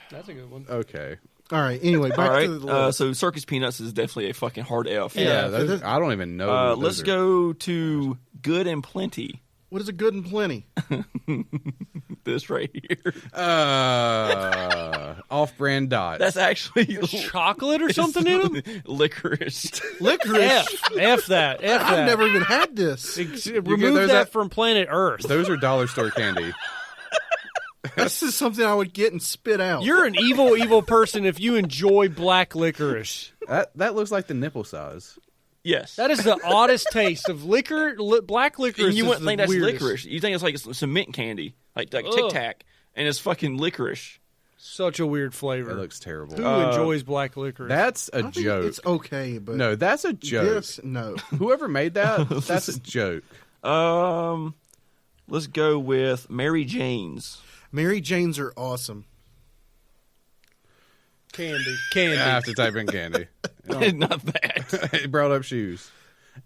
That's a good one. Okay. All right, anyway, back All right. to the list. So circus peanuts is definitely a fucking hard F. Yeah, those- I don't even know. who Let's those are. go to good and plenty. What is a good and plenty? This right here. Off-brand dots. That's actually Chocolate or something in them? licorice. Licorice. F that. F that. I've never even had this. Remove those that at- from planet Earth. Those are dollar store candy. This is something I would get and spit out. You're an evil person if you enjoy black licorice. That looks like the nipple size. Yes. That is the oddest taste of liquor. Black licorice. And you is wouldn't the think that's weirdest. licorice. You think it's like some mint candy, like Tic Ugh. Tac, and it's fucking licorice. Such a weird flavor. That looks terrible. Who enjoys black licorice? That's a I think joke. It's okay, but No, that's a joke. yes, no. Whoever made that, that's a joke. Let's go with Mary Jane's. Mary Janes are awesome. candy. I have to type in candy. Not that. It brought up shoes.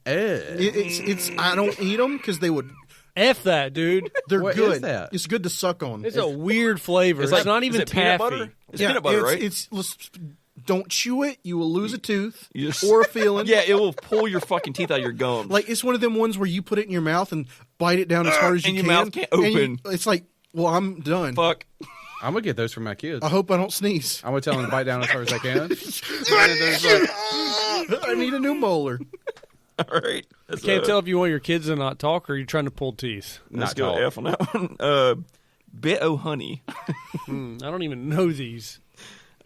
It's I don't eat them because they would. F that, dude. They're What good. is that? It's good to suck on. It's a weird flavor. It's, like- not is even it peanut taffy. butter? It's peanut butter, right? Don't chew it. You will lose a tooth You just- or a feeling. Yeah, it will pull your fucking teeth out of your gums. Like it's one of them ones where you put it in your mouth and bite it down as hard as you and your can. mouth can't and open. it's like, well, I'm done. fuck. I'm gonna get those for my kids. I hope I don't sneeze. I'm gonna tell them to bite down as hard as I can. I need a new molar. All right. That's, Can't tell if you want your kids to not talk or you're trying to pull teeth. Let's Not go tall. F on that one. Bit o' honey. I don't even know these.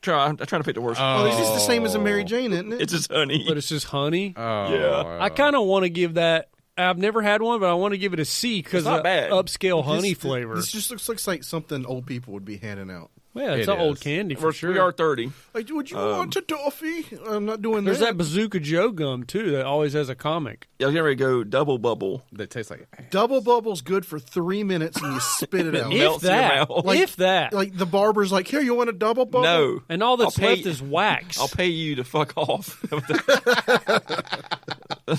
I'm trying to pick the worst. Oh, it's just the same as a Mary Jane, isn't it? It's just honey. But it's just honey. Oh, Yeah. I kind of want to give that. I've never had one, but I want to give it a C because It's not of bad. upscale honey This- flavor. This just looks like something old people would be handing out. Yeah, it's It an old is. candy for sure. We are 30. Like, would you want a toffee? I'm not doing There's that. that Bazooka Joe gum too that always has a comic. Yeah, I was getting ready to go double bubble. That tastes like. Double bubble's good for 3 minutes and you spit it out. It melts in your that, mouth. if that, Like the barber's like, here, you want a double bubble? No. and all that's I'll pay- left is wax. I'll pay you to fuck off.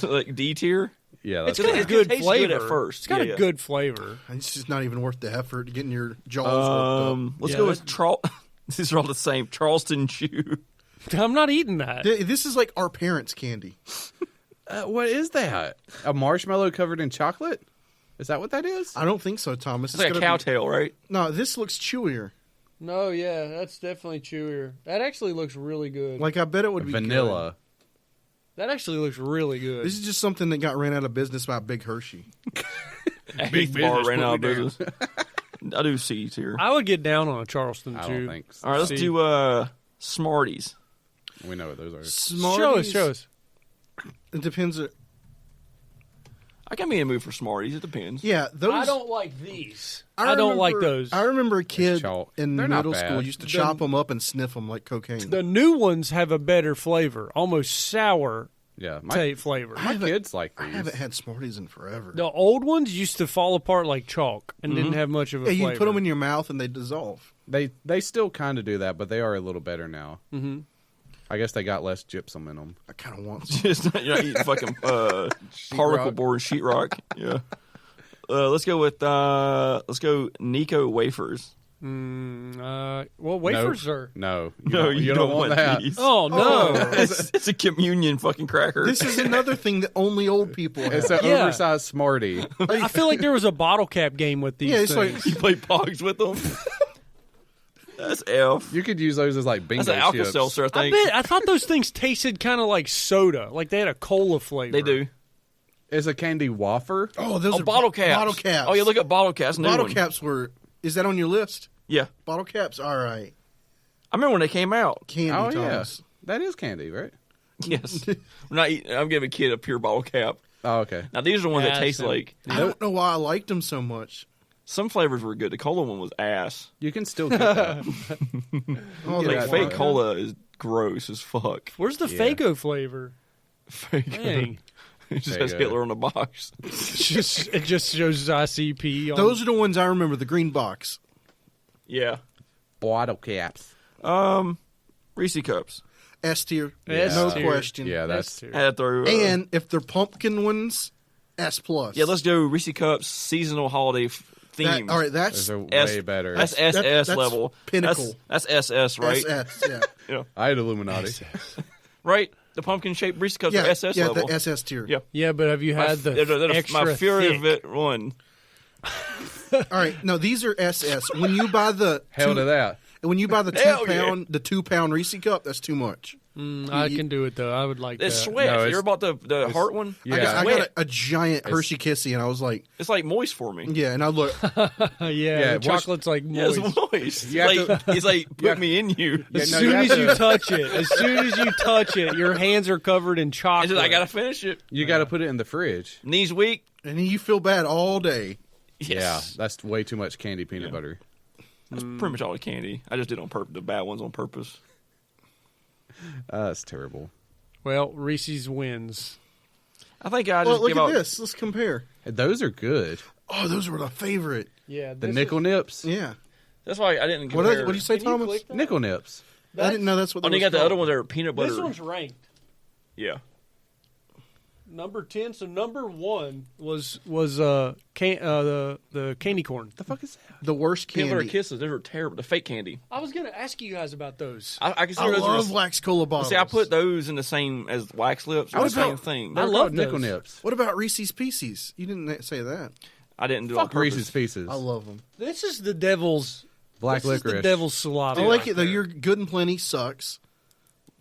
Like D tier. Yeah, It's that's got a It good tastes flavor good at first. It's got Yeah, a good flavor. It's just not even worth the effort getting your jaws worked Let's Yeah, go with These are all the same. Charleston Chew. I'm not eating that. up. This is like our parents' candy. what is that? A marshmallow covered in chocolate? Is that what that is? I don't think so, Thomas. It's like a gonna be- cowtail, right? No, this looks chewier. No, yeah, that's definitely chewier. That actually looks really good. Like I bet it would be Vanilla. That actually looks really good. good. This is just something that got ran out of business by Big Hershey. Big bar business, ran put out of me down. business. I do C's here. I would get down on a Charleston I too. don't think so. All right, let's See. do Smarties. We know what those are. Smarties. Show us. It depends. I can be in a mood for Smarties. It depends. Yeah, those. I don't like these. I don't like those. I remember a kid chalk. in They're not middle bad. school used to chop them up and sniff them like cocaine. The new ones have a better flavor, almost sour, Yeah, flavor. my kids like I these. haven't had Smarties in forever. The old ones used to fall apart like chalk and didn't have much of a Yeah, flavor. you put them in your mouth and they dissolve. They still kind of do that, but they are a little better now. Mm-hmm. I guess they got less gypsum in them. I kind of want some. You're not eating fucking particle board sheetrock. Yeah. Let's go Nico wafers. Well, wafers are. No, You don't want that. these. Oh no! It's a communion fucking cracker. This is another thing that only old people have. It's an Yeah. oversized Smartie. I feel like there was a bottle cap game with these. Yeah, it's things. You play Pogs with them. That's F. You could use those as like bingo That's an chips. Alka-Seltzer, I think. I thought those things tasted kind of like soda, like they had a cola flavor. They do. It's a candy wafer. Oh, those are Bottle caps. Bottle caps. Oh, yeah, look at bottle caps. New Bottle one. caps were. Is that on your list? Yeah. Bottle caps. All right. I remember when they came out. Candy Oh yeah, Thomas. that is candy, right? Yes. I'm giving a kid a pure bottle cap. Oh okay. Now, these are the ones Yeah, that taste so- like. I don't know why I liked them so much. Some flavors were good. The cola one was ass. You can still get that. Oh, Yeah, Like, that's fake fine. cola is gross as fuck. Where's the Yeah. Faygo flavor? Fake. Dang. It just has Faygo. Hitler on the box. it just shows ICP. On, Those are the ones I remember. The green box. Yeah. Bottle caps. Reese cups. S tier. S No tier. question. Yeah, That's that's I had to throw. And if they're pumpkin ones, S plus. yeah, let's go Reese cups seasonal holiday theme. All right, that's those are S- way better. That's That's- SS that's level. pinnacle. That's SS, right? SS. Yeah. Yeah. I had Illuminati. Right. The pumpkin shaped Reese cups yeah. are SS yeah. level. The SS tier. Yeah. Yeah, but have you had the They're extra my Fury thick? of it one. All right. No, these are SS. When you buy the Hell to that. when you buy the Hell 2 yeah. pound the 2 pound Reese cup, that's too much. I can do it though. I would like It's that. sweat. No, you it's- ever bought the heart one? Yeah. I Sweat. got a giant Hershey Kissy, and I was like, It's like moist for me. yeah. And I look, Yeah, the watch- chocolate's like Yeah, moist. it's moist. You have It's like put me in you. Yeah, As no, soon you as have you to- touch it, your hands are covered in It's chocolate. just, I gotta finish it. You got to put it in the fridge. Knees weak. and then you feel bad all day. Yes. Yeah, that's way too much candy peanut Yeah. butter. That's pretty much all the candy. I just did it on purpose. The bad ones on purpose. That's terrible. Well, Reese's wins. I think I Well, just look give at out. this. Let's compare. Hey, those are good. Oh, those were the favorite. Yeah, The nickel nips. Yeah. That's why I didn't What compare. did you say, Can you Thomas? click that? Nickel nips. I didn't know that's what. Oh, they and you was got the other called. ones that are peanut butter. This one's ranked Yeah. number 10. So number 1 was the candy corn. The fuck is that? the worst Peanut butter candy. kisses. Those are terrible. The fake candy. I was gonna ask you guys about those. I I consider those. love in wax cola the, bottles. see, I put those in the same as wax lips. I The was same about- thing. I They're love called nickel those. nips. What about Reese's Pieces? You didn't say that. I didn't do it on Fuck purpose. Reese's Pieces. I love them. This is the devil's Black this is the licorice. devil's saliva. I like right it though. there. You're good and plenty sucks.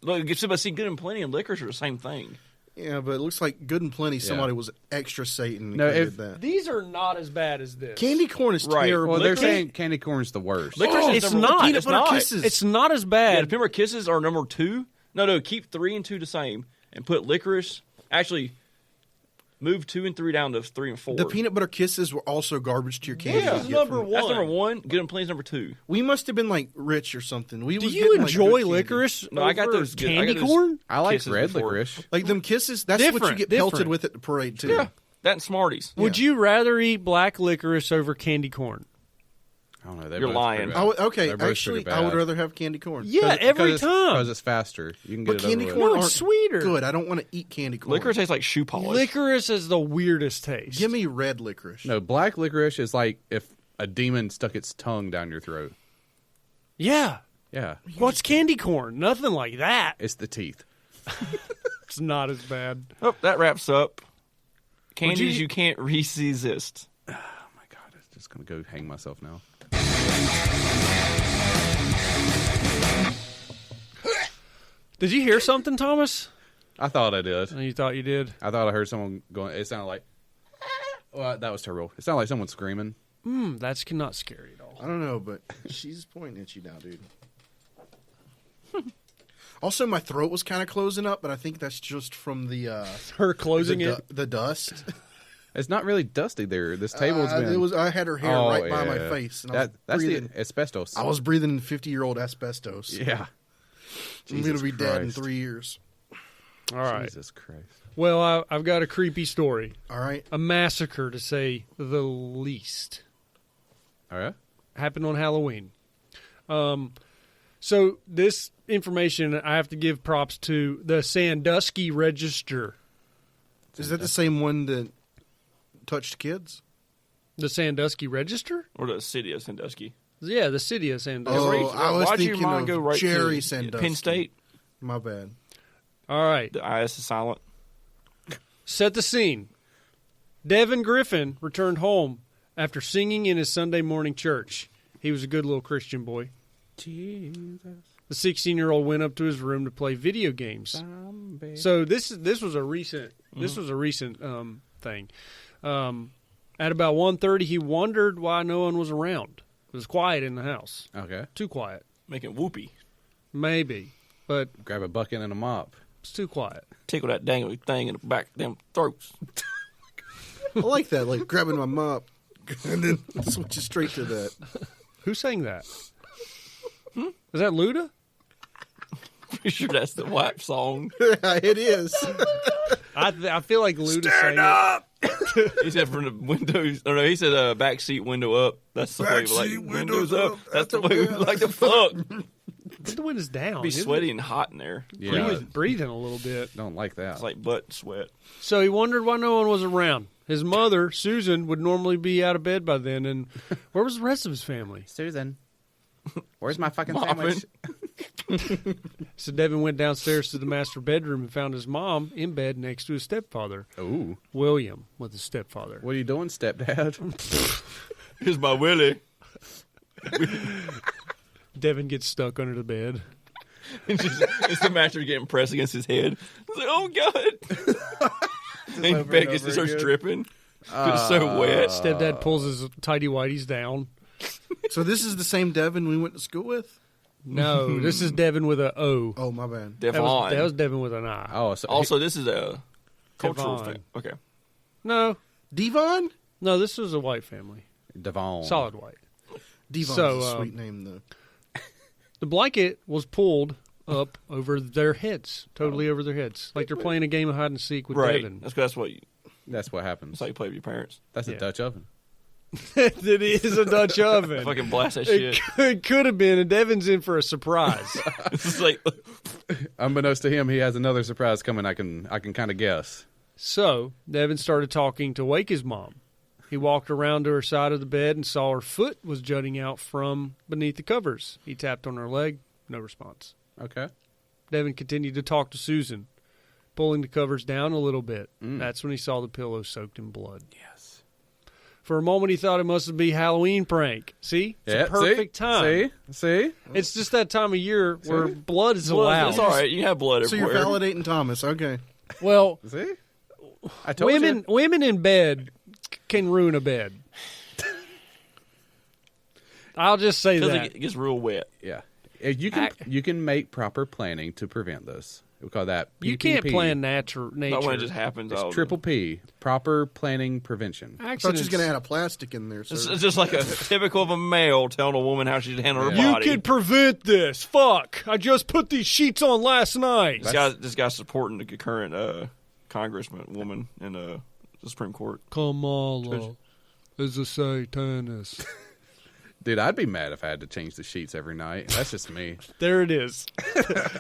Look, but see, good and plenty and licorice are the same thing. Yeah, but it looks like good and plenty. Somebody was extra Satan. No, No, did if- that. These are not as bad as this. Candy corn is Right. terrible. Well, they're Licorice- saying candy corn's the worst. Licorice is it's number, not. Peanut It's butter not. kisses. It's not as Yeah, bad. the peanut butter kisses are number 2. No, keep 3 and 2 the same, and put licorice. Actually, move 2 and 3 down to 3 and 4. The peanut butter kisses were also garbage to your candy. Yeah. you This is get number from- That's one. number 1. Good and plenty is number 2. We must have been like rich or something. We Do was you getting, like, enjoy good candy. licorice? No, I got over those good- I candy got those- corn. I like Kisses red before. licorice. Like them kisses. That's what you Different, get pelted different. with at the parade too. Yeah, that and Smarties. Would you rather eat black licorice over candy corn? I don't know. They're You're both lying. pretty I bad. would, okay, They're both actually, pretty I would bad. rather have candy corn. Yeah, every because time. it's faster. You can get But it candy over corn with. No, aren't it's sweeter. good. I don't want to eat candy corn. Licorice tastes like shoe polish. Licorice is the weirdest taste. Give me red licorice. No, black licorice is like if a demon stuck its tongue down your throat. Yeah. Yeah, What's candy corn? Nothing like that. it's the teeth. It's not as bad. Oh, that wraps up candies you- you can't resist. Oh my god, I'm just gonna go hang myself now. Did you hear something, Thomas? I thought I did. Oh, you thought you did? I thought I heard someone going. It sounded like. Well, that was terrible. It sounded like someone screaming. That's not scary at all. I don't know, but she's pointing at you now, dude. Also, my throat was kind of closing up, but I think that's just from the Her closing the, it. the dust. It's not really dusty there. This table's been. It was. I had her hair Oh, right by my yeah. face, and I was That's breathing. the asbestos. I was breathing in 50-year-old asbestos. Yeah. I'm going to Jesus be dead in Christ. 3 years. All right. Jesus Christ. Well, I've got a creepy story. All right. A massacre, to say the least. All right. Happened on Halloween. So this information, I have to give props to the Sandusky Register. Is that the same one that touched kids? The Sandusky Register? Or the city of Sandusky. Yeah, the city of Sandusky. Oh, I was Why'd your thinking mind of go right Jerry to Sandusky. Penn State? My bad. All right. The IS is silent. Set the scene. Devin Griffin returned home after singing in his Sunday morning church. He was a good little Christian boy. Jesus. The 16-year-old went up to his room to play video games. So this was a recent thing. At about 1:30, he wondered why no one was around. It was quiet in the house. Okay. Too quiet. Making whoopee. Maybe, but Grab a bucket and a mop. it's too quiet. Tickle that dangly thing in the back of them throats. I like that, like grabbing my mop and then switching straight to that. Who sang that? Is that Luda? Pretty sure that's the WAP song. It is. I feel like Luda sang it. He said from the windows. Or no, he said back seat window up. That's the way we like Backseat windows windows up. up. That's the way we like to fuck. The wind is down. Be isn't sweaty it? and hot in there. He Yeah. was breathing a little bit. Don't like that. It's like butt sweat. So he wondered why no one was around. His mother, Susan, would normally be out of bed by then, and where was the rest of his family? Susan, where's my fucking Mopping. sandwich? So Devin went downstairs to the master bedroom and found his mom in bed next to his stepfather, Ooh. William, with his stepfather. What are you doing, stepdad? Here's my Willie. Devin gets stuck under the bed. It's the mattress getting pressed against his head. It's like, oh god. And Beck just starts dripping. 'Cause it's so wet. Stepdad pulls his tidy whities down. So this is the same Devin we went to school with? No, this is Devin with a O. Oh, my bad. That Devon. was Devin with an I. Oh, so Also, this is a cultural Devon. thing. Okay. No, Devon? no, this was a white family. Devon. Solid white. Devon's So, a sweet name, though. The blanket was pulled up over their heads, totally over their heads, like they're playing a game of hide and seek with Right. Devin. That's what you. That's what happens. That's how you play with your parents. That's Yeah. a Dutch oven. It is a Dutch oven. Fucking blast that It shit. could have been, and Devin's in for a surprise. It's just like Unbeknownst to him, he has another surprise coming. I can kind of guess. So Devin started talking to wake his mom. He walked around to her side of the bed and saw her foot was jutting out from beneath the covers. He tapped on her leg, no response. Okay. Devin continued to talk to Susan, pulling the covers down a little bit. That's when he saw the pillow soaked in blood. Yes. For a moment, he thought it must be Halloween prank. See? It's a perfect time. See? It's just that time of year where blood is allowed. it's all right. You have blood So you're everywhere. validating Thomas. Okay. Well, See? I told women in bed can ruin a bed. I'll just say Because that. it gets real wet. Yeah. You can make proper planning to prevent this. We call that PPP. You can't plan nature. Not when it just happens. It's triple P. Proper planning prevention. I thought you Accidents. was going to add a plastic in there, It's, sir. it's just like a typical of a male telling a woman how she should handle her You body. can prevent this. Fuck. I just put these sheets on last night. This guy's supporting the current congressman woman in the Supreme Court. Kamala is a satanist. Dude, I'd be mad if I had to change the sheets every night. That's just me. There it is.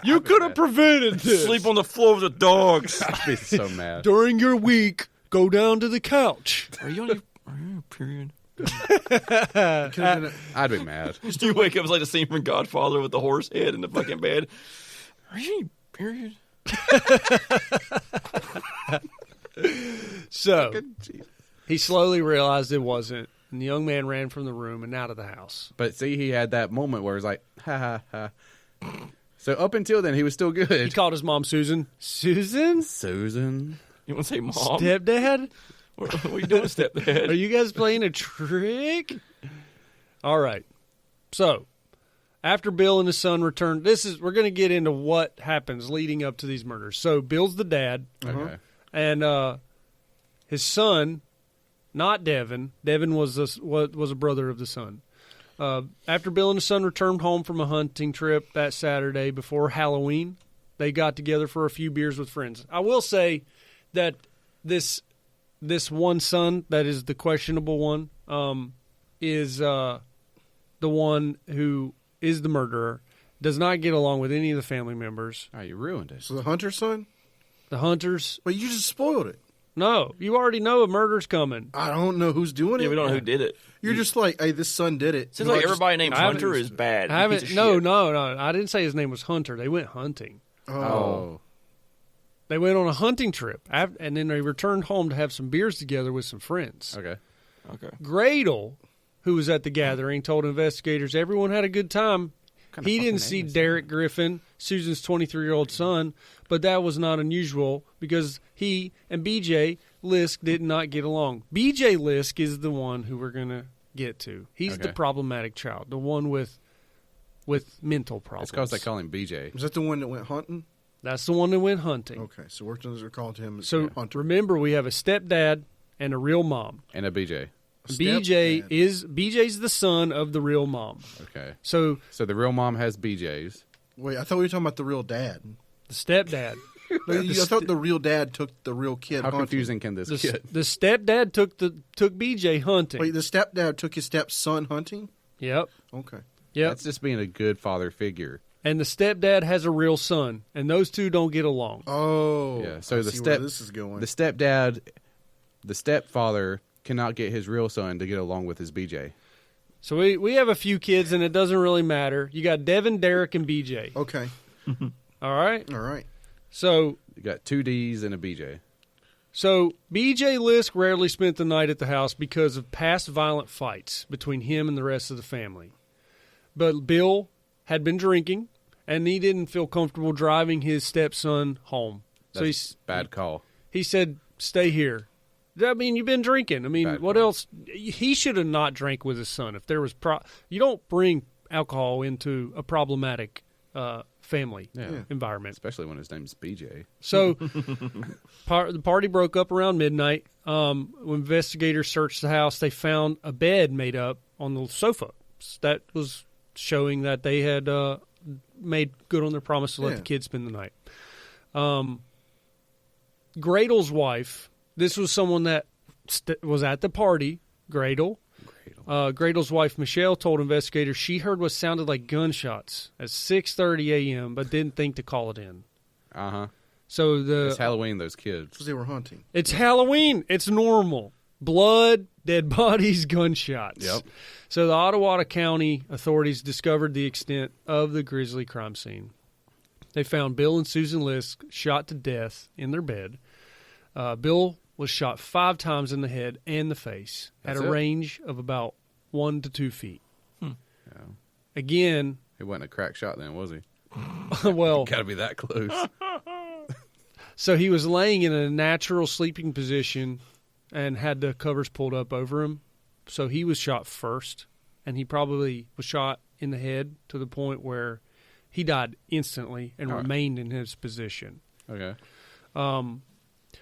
You could have prevented this. Sleep on the floor with the dogs. I'd be so mad. During your week, go down to the couch. Are you on your period? Could've been a- I'd be mad. You wake up it's like the scene from Godfather with the horse head in the fucking bed. Are you on your period? So, he slowly realized it wasn't, and the young man ran from the room and out of the house. But see, he had that moment where it was like, ha ha ha. So up until then, he was still He good. called his mom Susan. Susan? Susan. You want to say mom? Stepdad? What are you doing, stepdad? Are you guys playing a trick? All right. So, after Bill and his son returned, we're going to get into what happens leading up to these murders. So, Bill's the dad, Okay. and his son, not Devin. Devin was a brother of the son. After Bill and his son returned home from a hunting trip that Saturday before Halloween, They got together for a few beers with friends. I will say that this one son that is the questionable one is the one who is the murderer. Does not get along with any of the family members. Oh, you ruined it. So the hunter's son? The hunters. But you just spoiled it. No, you already know a murder's coming. I don't know who's doing it. Yeah, we don't know who did it. You're just like, hey, this son did it. Seems like everybody named I haven't- Hunter is bad. I Piece haven't. of No, shit. no. I didn't say his name was Hunter. They went hunting. Oh. They went on a hunting trip, and then they returned home to have some beers together with some friends. Okay. Okay. Gradle, who was at the gathering, told investigators everyone had a good time. He didn't see Derek Griffin, Susan's 23-year-old son, but that was not unusual because he and B.J. Lisk did not get along. B.J. Lisk is the one who we're going to get to. He's the Okay. problematic child, the one with mental problems. It's because they call him BJ. Is that the one that went hunting? That's the one that went hunting. Okay, so we're called him So Hunter. remember, we have a stepdad and a real mom. And a BJ. BJ's the son of the real mom. Okay. So So the real mom has BJ's. Wait, I thought we were talking about the real dad. the stepdad, I thought the real dad took the real kid How hunting. confusing can this get? the stepdad took BJ hunting. Wait, the stepdad took his stepson hunting? Yep. Okay. Yep. That's just being a good father figure. And the stepdad has a real son, and those two don't get along. Oh. Yeah. So I the see where step this is going. the stepdad, the stepfather cannot get his real son to get along with his BJ. So we have a few kids, and it doesn't really matter. You got Devin, Derek, and BJ. Okay. All right? All right. So You got two D's and a BJ. BJ Lisk rarely spent the night at the house because of past violent fights between him and the rest of the family. But Bill had been drinking, and he didn't feel comfortable driving his stepson home. That's bad call. He said, "Stay here." I mean, you've been drinking. I mean, Bad what call. else? He should have not drank with his son. If there was, you don't bring alcohol into a problematic family Yeah. environment. Especially when his name's BJ. So, the party broke up around midnight. When investigators searched the house, they found a bed made up on the sofa. That was showing that they had made good on their promise to let the kids spend the night. Gradle's wife, this was someone that was at the party, Gradle. Gradle's wife, Michelle, told investigators she heard what sounded like gunshots at 6:30 a.m., but didn't think to call it in. Uh-huh. So It's Halloween, those kids. Because they were hunting. it's Halloween. It's normal. Blood, dead bodies, gunshots. Yep. So the Ottawa County authorities discovered the extent of the grisly crime scene. They found Bill and Susan Lisk shot to death in their bed. Bill was shot 5 times in the head and the face That's at a it? range of about 1 to 2 feet. Yeah. Again, He wasn't a crack shot then, was he? well, Got to be that close. so he was laying in a natural sleeping position and had the covers pulled up over him. So he was shot first, and he probably was shot in the head to the point where he died instantly and All right. remained in his position. Okay.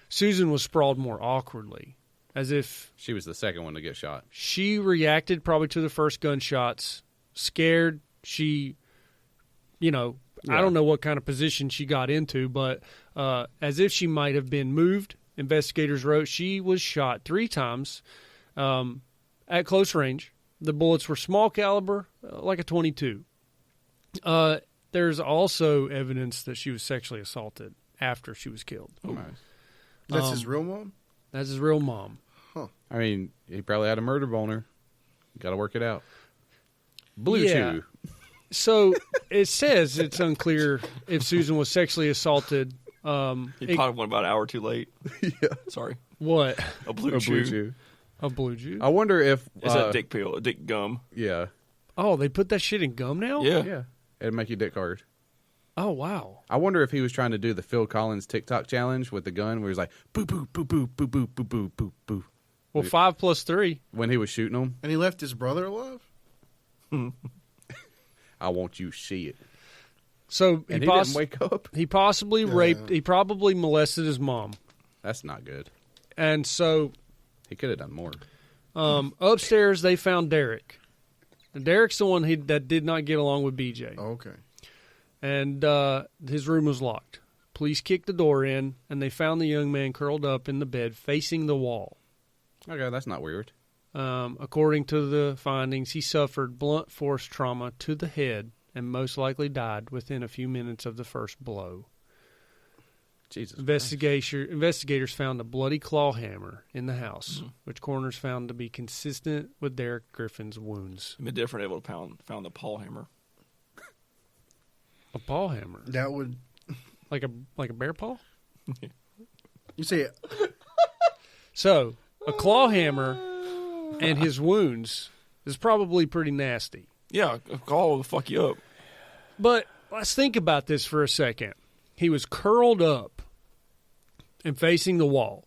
Susan was sprawled more awkwardly, as if She was the second one to get shot. she reacted probably to the first gunshots, scared. She, I don't know what kind of position she got into, but as if she might have been moved. Investigators wrote she was shot 3 times at close range. The bullets were small caliber, like a .22. There's also evidence that she was sexually assaulted after she was killed. Nice. That's his real mom? That's his real mom. I mean, he probably had a murder boner. Got to work it out. Blue Yeah. Chew. So it says it's unclear if Susan was sexually assaulted. He probably went about an hour too late. Yeah. Sorry. What? A blue A chew. Blue Chew. A blue juice? I wonder if... It's a dick pill, a dick gum. Yeah. Oh, they put that shit in gum now? Yeah. Yeah. It'd make you dick hard. Oh, wow. I wonder if he was trying to do the Phil Collins TikTok challenge with the gun where he's like, boo, boo, boo, boo, boo, boo, boo, boo, boo, boo. Well, 5 + 3. When he was shooting them, And he left his brother alive? I want you to see it. So And he didn't wake up. he possibly raped, he probably molested his mom. That's not good. And so He could have done more. upstairs they found Derek. And Derek's the one that did not get along with BJ. Oh, okay. and his room was locked. Police kicked the door in, and they found the young man curled up in the bed facing the wall. Okay, that's not weird. According to the findings, he suffered blunt force trauma to the head and most likely died within a few minutes of the first blow. Jesus. Investigators found a bloody claw hammer in the house, which coroners found to be consistent with Derek Griffin's wounds. It'd been different able to found the paw hammer. A paw hammer? That would... Like a bear paw? You say it. So, a claw hammer and his wounds is probably pretty nasty. Yeah, a claw will fuck you up. But let's think about this for a second. He was curled up and facing the wall.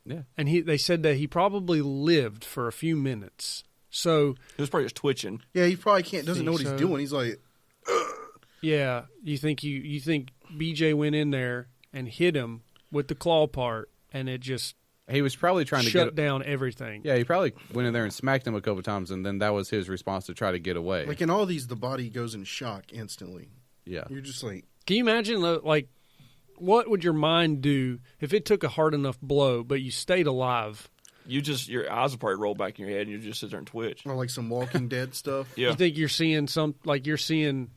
Yeah. And they said that he probably lived for a few minutes. So He was probably just twitching. Yeah, he probably doesn't know what Think he's so. doing. He's like, yeah, you think BJ went in there and hit him with the claw part, and it just He was probably trying to shut get... down everything. Yeah, he probably went in there and smacked him a couple times, and then that was his response to try to get away. like in all these, the body goes in shock instantly. Yeah. You're just like, Can you imagine, like, what would your mind do if it took a hard enough blow, but you stayed alive? Your eyes will probably roll back in your head, and you just sit there and twitch. or like some Walking Dead stuff. Yeah, You think you're seeing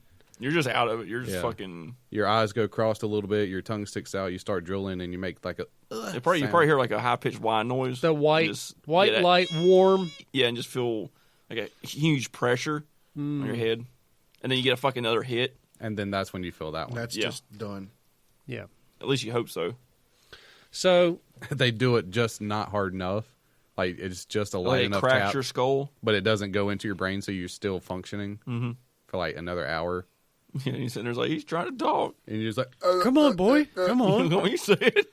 you're just out of it. You're just Yeah. fucking. Your eyes go crossed a little bit, your tongue sticks out, you start drilling, and you make like a... You probably hear like a high pitched whine noise. the white Just- white yeah, that- light warm. Yeah, and just feel like a huge pressure on your head, and then you get a fucking another hit. And then that's when you feel that one. That's Yeah. just done. Yeah. At least you hope so. So They do it just not hard enough. Like, it's just a light Like it enough cracks tap, your skull. but it doesn't go into your brain, so you're still functioning for like another hour. Yeah, and he's sitting there like, he's trying to talk. And you're just like, come on, boy, come on, When you say it,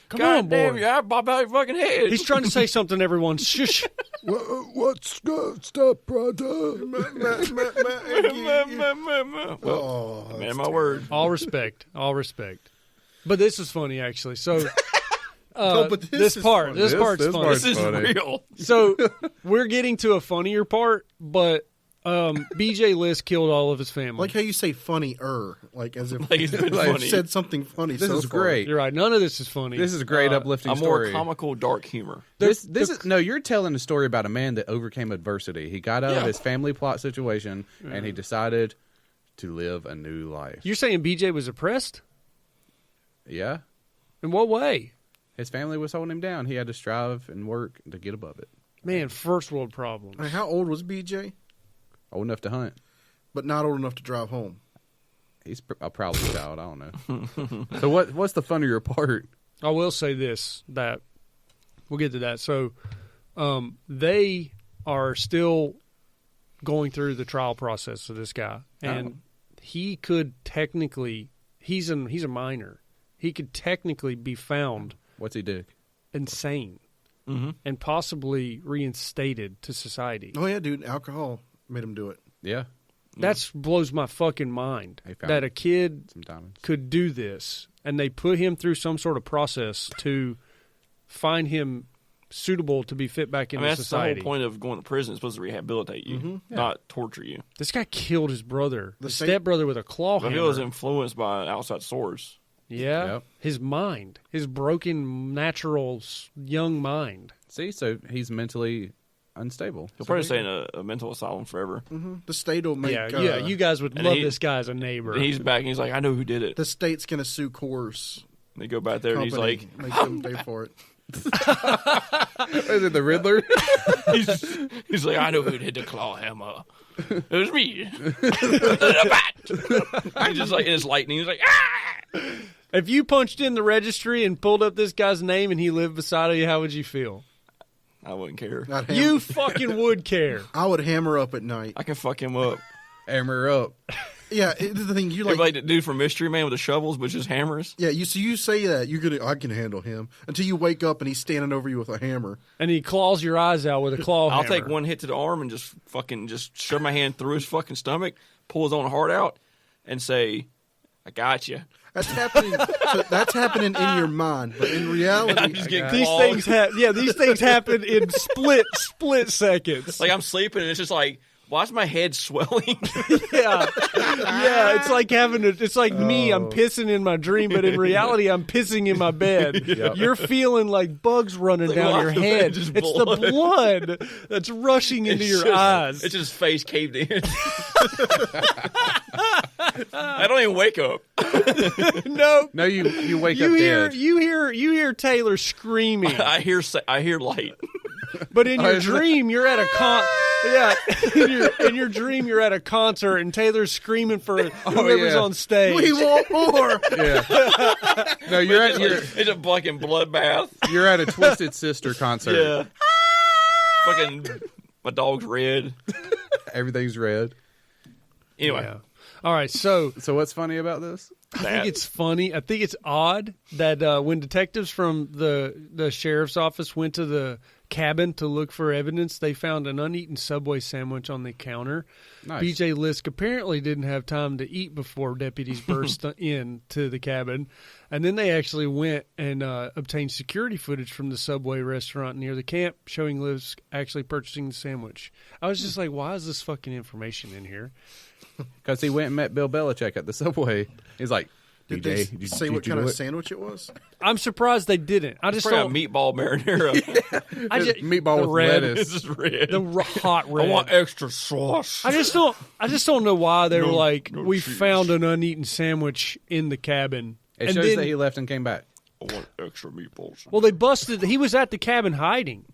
come God on, damn, boy. your eye pop out your fucking head. He's trying to say something. Everyone, shush. What's up, brother? Well, man, my word. All respect, all respect. But this is funny, actually. So, but this is part, funny. this part's this funny. part's This is funny. real. So we're getting to a funnier part, but BJ List killed all of his family. Like how you say funny-er, like as if Like it's been like funny. said something funny. this so is far. great. You're right. None of this is funny. This is a great uplifting A more story. comical, dark humor. This is no, you're telling a story about a man that overcame adversity. He got out of Yeah. his family plot situation, and he decided to live a new life. You're saying BJ was oppressed? Yeah. In what way? His family was holding him down. He had to strive and work to get above it. Man, first world problems. Like, how old was BJ? Old enough to hunt. But not old enough to drive home. He's a probably child. I don't know. So what's the funnier part? I will say this, that we'll get to that. So they are still going through the trial process of this guy. And he could technically, he's a minor. He could technically be found What's he do? insane and possibly reinstated to society. Oh yeah, dude, alcohol made him do it. Yeah. That blows my fucking mind They found that a kid Sometimes. could do this, and they put him through some sort of process to find him suitable to be fit back I into mean, that's society. the whole point of going to prison. It's supposed to rehabilitate you, not torture you. This guy killed his brother, The his same- stepbrother, with a claw But hammer. he was influenced by an outside source. Yeah, Yep. his mind, his broken, natural, young mind. See, so he's mentally unstable. He'll probably stay in a mental asylum forever. The state will make. Yeah, you guys would and love he- this guy as a neighbor. And he's back and he's like, I know who did it. The state's gonna sue Coors And they go back there and he's company, like, make them pay for it. Is it the Riddler? he's like, I know who did the claw hammer. It was me. The bat. He's just like, in his lightning, he's like, ah! If you punched in the registry and pulled up this guy's name and he lived beside of you, how would you feel? I wouldn't care. You fucking would care. I would hammer up at night. I can fuck him up. Hammer up. Yeah, the thing you Like, like. the dude from Mystery Man with the shovels, but just hammers. Yeah, you say that you're gonna. I can handle him until you wake up and he's standing over you with a hammer. And he claws your eyes out with a claw I'll hammer. take one hit to the arm and just shove my hand through his fucking stomach, pull his own heart out, and say, I got you. That's happening. So that's happening in your mind, but in reality, I'm just getting These clawed. things these things happen in split seconds. Like I'm sleeping and it's just like Why is my head swelling? Yeah, it's like it's like me. I'm pissing in my dream, but in reality, I'm pissing in my bed. Yep. You're feeling like bugs running down your head. just It's the blood that's rushing into your eyes. It's just face caved in. I don't even wake up. No, you wake you up hear dead. you hear Taylor screaming, I hear light. but in your dream you're at a in your dream you're at a concert and Taylor's screaming for whoever's yeah. on stage. We want more. Yeah. No, you're It's a fucking bloodbath. you're at a Twisted Sister concert. Yeah. Fucking my dog's red. Everything's red. Anyway, Yeah. All right, so So what's funny about this? I think it's funny. I think it's odd that when detectives from the sheriff's office went to the cabin to look for evidence, they found an uneaten Subway sandwich on the counter. Nice. BJ Lisk apparently didn't have time to eat before deputies burst into the cabin. And then they actually went and obtained security footage from the Subway restaurant near the camp showing Lisk actually purchasing the sandwich. I was just like, why is this fucking information in here? Because he went and met Bill Belichick at the Subway. He's like, Did DJ, they did you- say did what you kind do of it? sandwich it was? I'm surprised they didn't. I just Probably a don't. meatball marinara. I just, Meatball the with red, lettuce. This is red. hot red. I want extra sauce. I just don't know why they were like, no we cheese. found an uneaten sandwich in the cabin. It And shows then- that he left and came back. I want extra meatballs. Well, they busted. He was at the cabin hiding.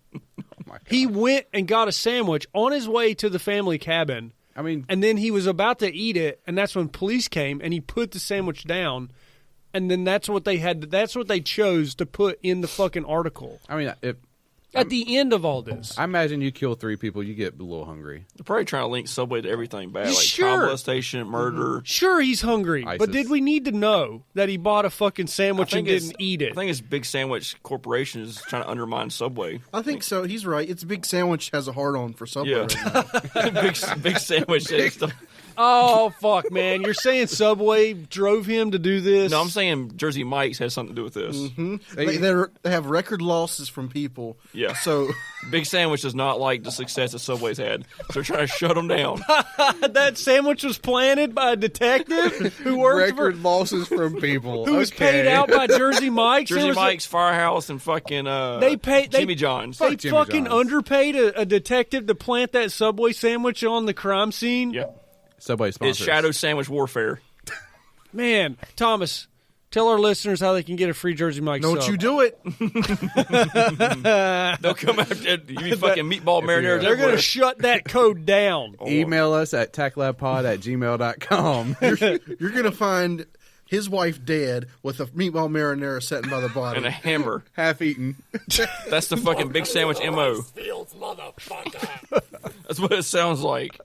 My God. He went and got a sandwich on his way to the family cabin, I mean, and then he was about to eat it, and that's when police came, and he put the sandwich down, and then that's what they had. That's what they chose to put in the fucking article. At the end of all this, I imagine you kill 3 people, you get a little hungry. They're probably trying to link Subway to everything bad, like Sure. child molestation, murder. sure he's hungry, ISIS. but did we need to know that he bought a fucking sandwich and didn't eat it? I think it's Big Sandwich Corporation is trying to undermine Subway. I think so. He's right. It's Big Sandwich has a hard on for Subway Yeah. right now. big Sandwich. Oh, fuck, man. You're saying Subway drove him to do this? No, I'm saying Jersey Mike's has something to do with this. They have record losses from people. Yeah. So Big Sandwich does not like the success that Subway's had. So they're trying to shut them down. That sandwich was planted by a detective who worked Record losses from people. who was paid out by Jersey Mike's. Jersey It was Mike's, Firehouse, and fucking They paid- they- Jimmy John's. They Jimmy fucking John's. underpaid a detective to plant that Subway sandwich on the crime scene. Yeah. Subway It's sponsors. Shadow Sandwich Warfare. Man, Thomas, tell our listeners how they can get a free Jersey Mike's don't sub. you do it. They'll come after you fucking meatball marinara. They're going to shut that code down. Email us at tactlabpod@gmail.com. You're gonna find his wife dead with a meatball marinara sitting by the and body. a hammer. Half eaten. That's the fucking Big Sandwich MO. That's what it sounds like.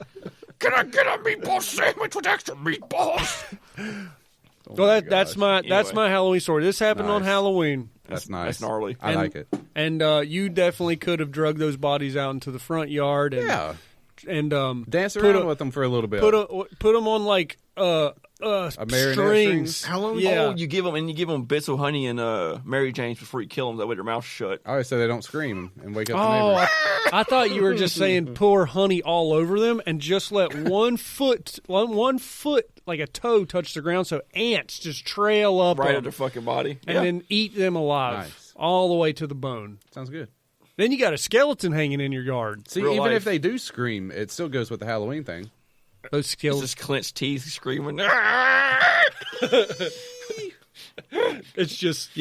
Can I get a meatball sandwich with extra meatballs? Well, that's my Anyway. Halloween story. This happened on Nice. Halloween. That's nice. That's gnarly. I like it. And you definitely could have drug those bodies out into the front yard and Yeah. and Dance put around a- with them for a little bit. put them on like marinara strings. strings? How long? Yeah. Oh, you give them bits of honey and Mary Jane's before you kill them. That way their mouth's shut. All right, so they don't scream and wake up the Oh, neighbors. I thought you were just saying pour honey all over them and just let one foot, like a toe, touch the ground so ants just trail up Right them at their fucking body. and Yeah. then eat them alive Nice. all the way to the bone. Sounds good. Then you got a skeleton hanging in your yard. See, Real even life. if they do scream, it still goes with the Halloween thing. Those It's skeletons. just clenched teeth screaming. It's just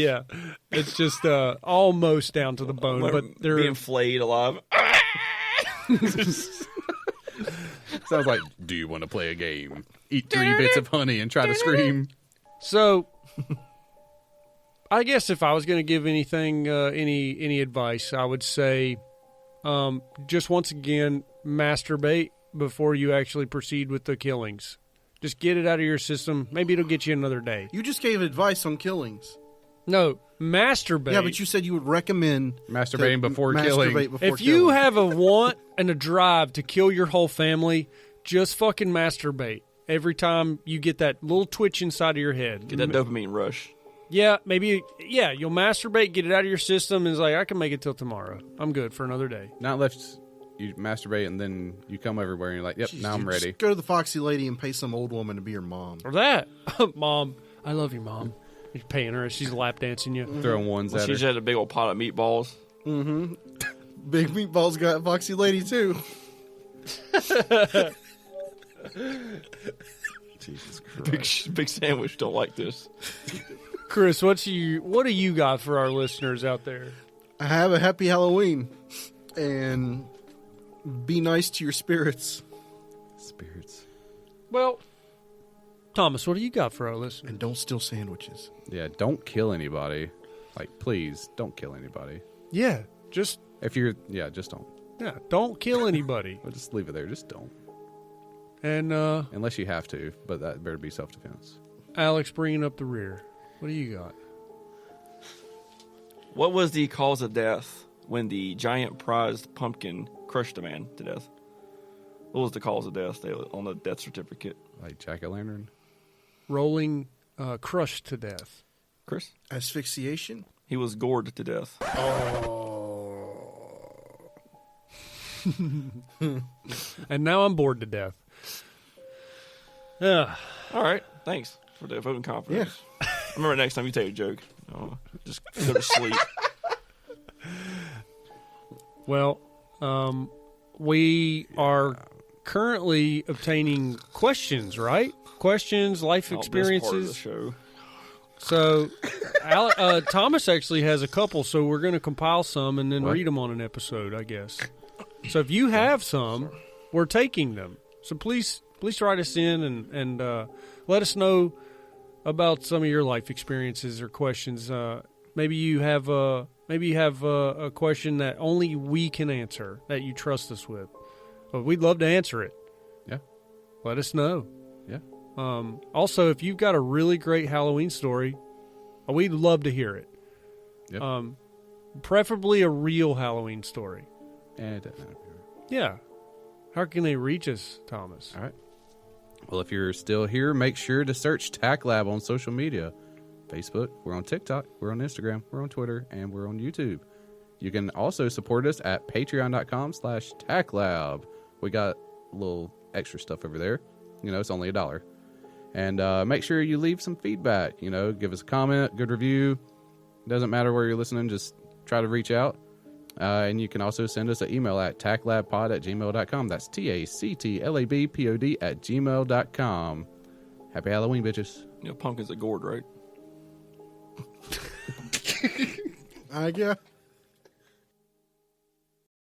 almost down to the bone, but they're being flayed alive. Sounds like, do you want to play a game? Eat 3 bits of honey and try to scream. So, I guess if I was going to give anything, any advice, I would say, just once again, masturbate before you actually proceed with the killings. Just get it out of your system. Maybe it'll get you another day. You just gave advice on killings. No, masturbate. Yeah, but you said you would recommend Masturbating to before masturbate killing. Before if you killing. have a want and a drive to kill your whole family, just fucking masturbate every time you get that little twitch inside of your head. Get that dopamine rush. Yeah, maybe. Yeah, you'll masturbate, get it out of your system, and it's like, I can make it till tomorrow. I'm good for another day. Not you masturbate and then you come everywhere and you're like, yep, now I'm ready. Just go to the Foxy Lady and pay some old woman to be your mom. Or that. Mom, I love you, Mom. You're paying her. She's lap dancing you. Throwing ones at She just her. had a big old pot of meatballs. Big Meatball's got Foxy Lady too. Jesus Christ. Big sandwich don't like this. Chris, what do you got for our listeners out there? I have a happy Halloween, and be nice to your spirits, Spirits. Well, Thomas, what do you got for our listeners? and don't steal sandwiches. Yeah, don't kill anybody. Like, please, don't kill anybody. Yeah, just If you're, just don't. don't kill anybody. Well, just leave it there. Just don't. And Unless you have to, but that better be self-defense. Alex bringing up the rear. What do you got? What was the cause of death when the giant prized pumpkin crushed a man to death? What was the cause of death on the death certificate? Like jack-o'-lantern. Rolling, crushed to death. Chris? Asphyxiation. He was gored to death. And now I'm bored to death. Yeah. All right. Thanks for the voting confidence. I remember next time you tell a joke. Just go to sleep. Well, we are currently obtaining questions, right? Questions, life This part of the experiences. show. So, Thomas actually has a couple, so we're going to compile some and then read them on an episode, I guess. So if you have some, we're taking them. So please write us in and let us know about some of your life experiences or questions. Maybe you have a question that only we can answer that you trust us with. But we'd love to answer it. Yeah. Let us know. Yeah. Also, if you've got a really great Halloween story, we'd love to hear it. Yep. Preferably a real Halloween story. It doesn't matter. Yeah. How can they reach us, Thomas? All right. Well, if you're still here, make sure to search TACT Lab on social media. Facebook, we're on TikTok, we're on Instagram, we're on Twitter, and we're on YouTube. You can also support us at patreon.com/TACTLab. We got a little extra stuff over there. It's only $1. And make sure you leave some feedback. Give us a comment, good review. Doesn't matter where you're listening, just try to reach out. And you can also send us an email at tactlabpod@gmail.com. That's TACTLABPOD@gmail.com. Happy Halloween, bitches. Pumpkins are gourd, right? I guess.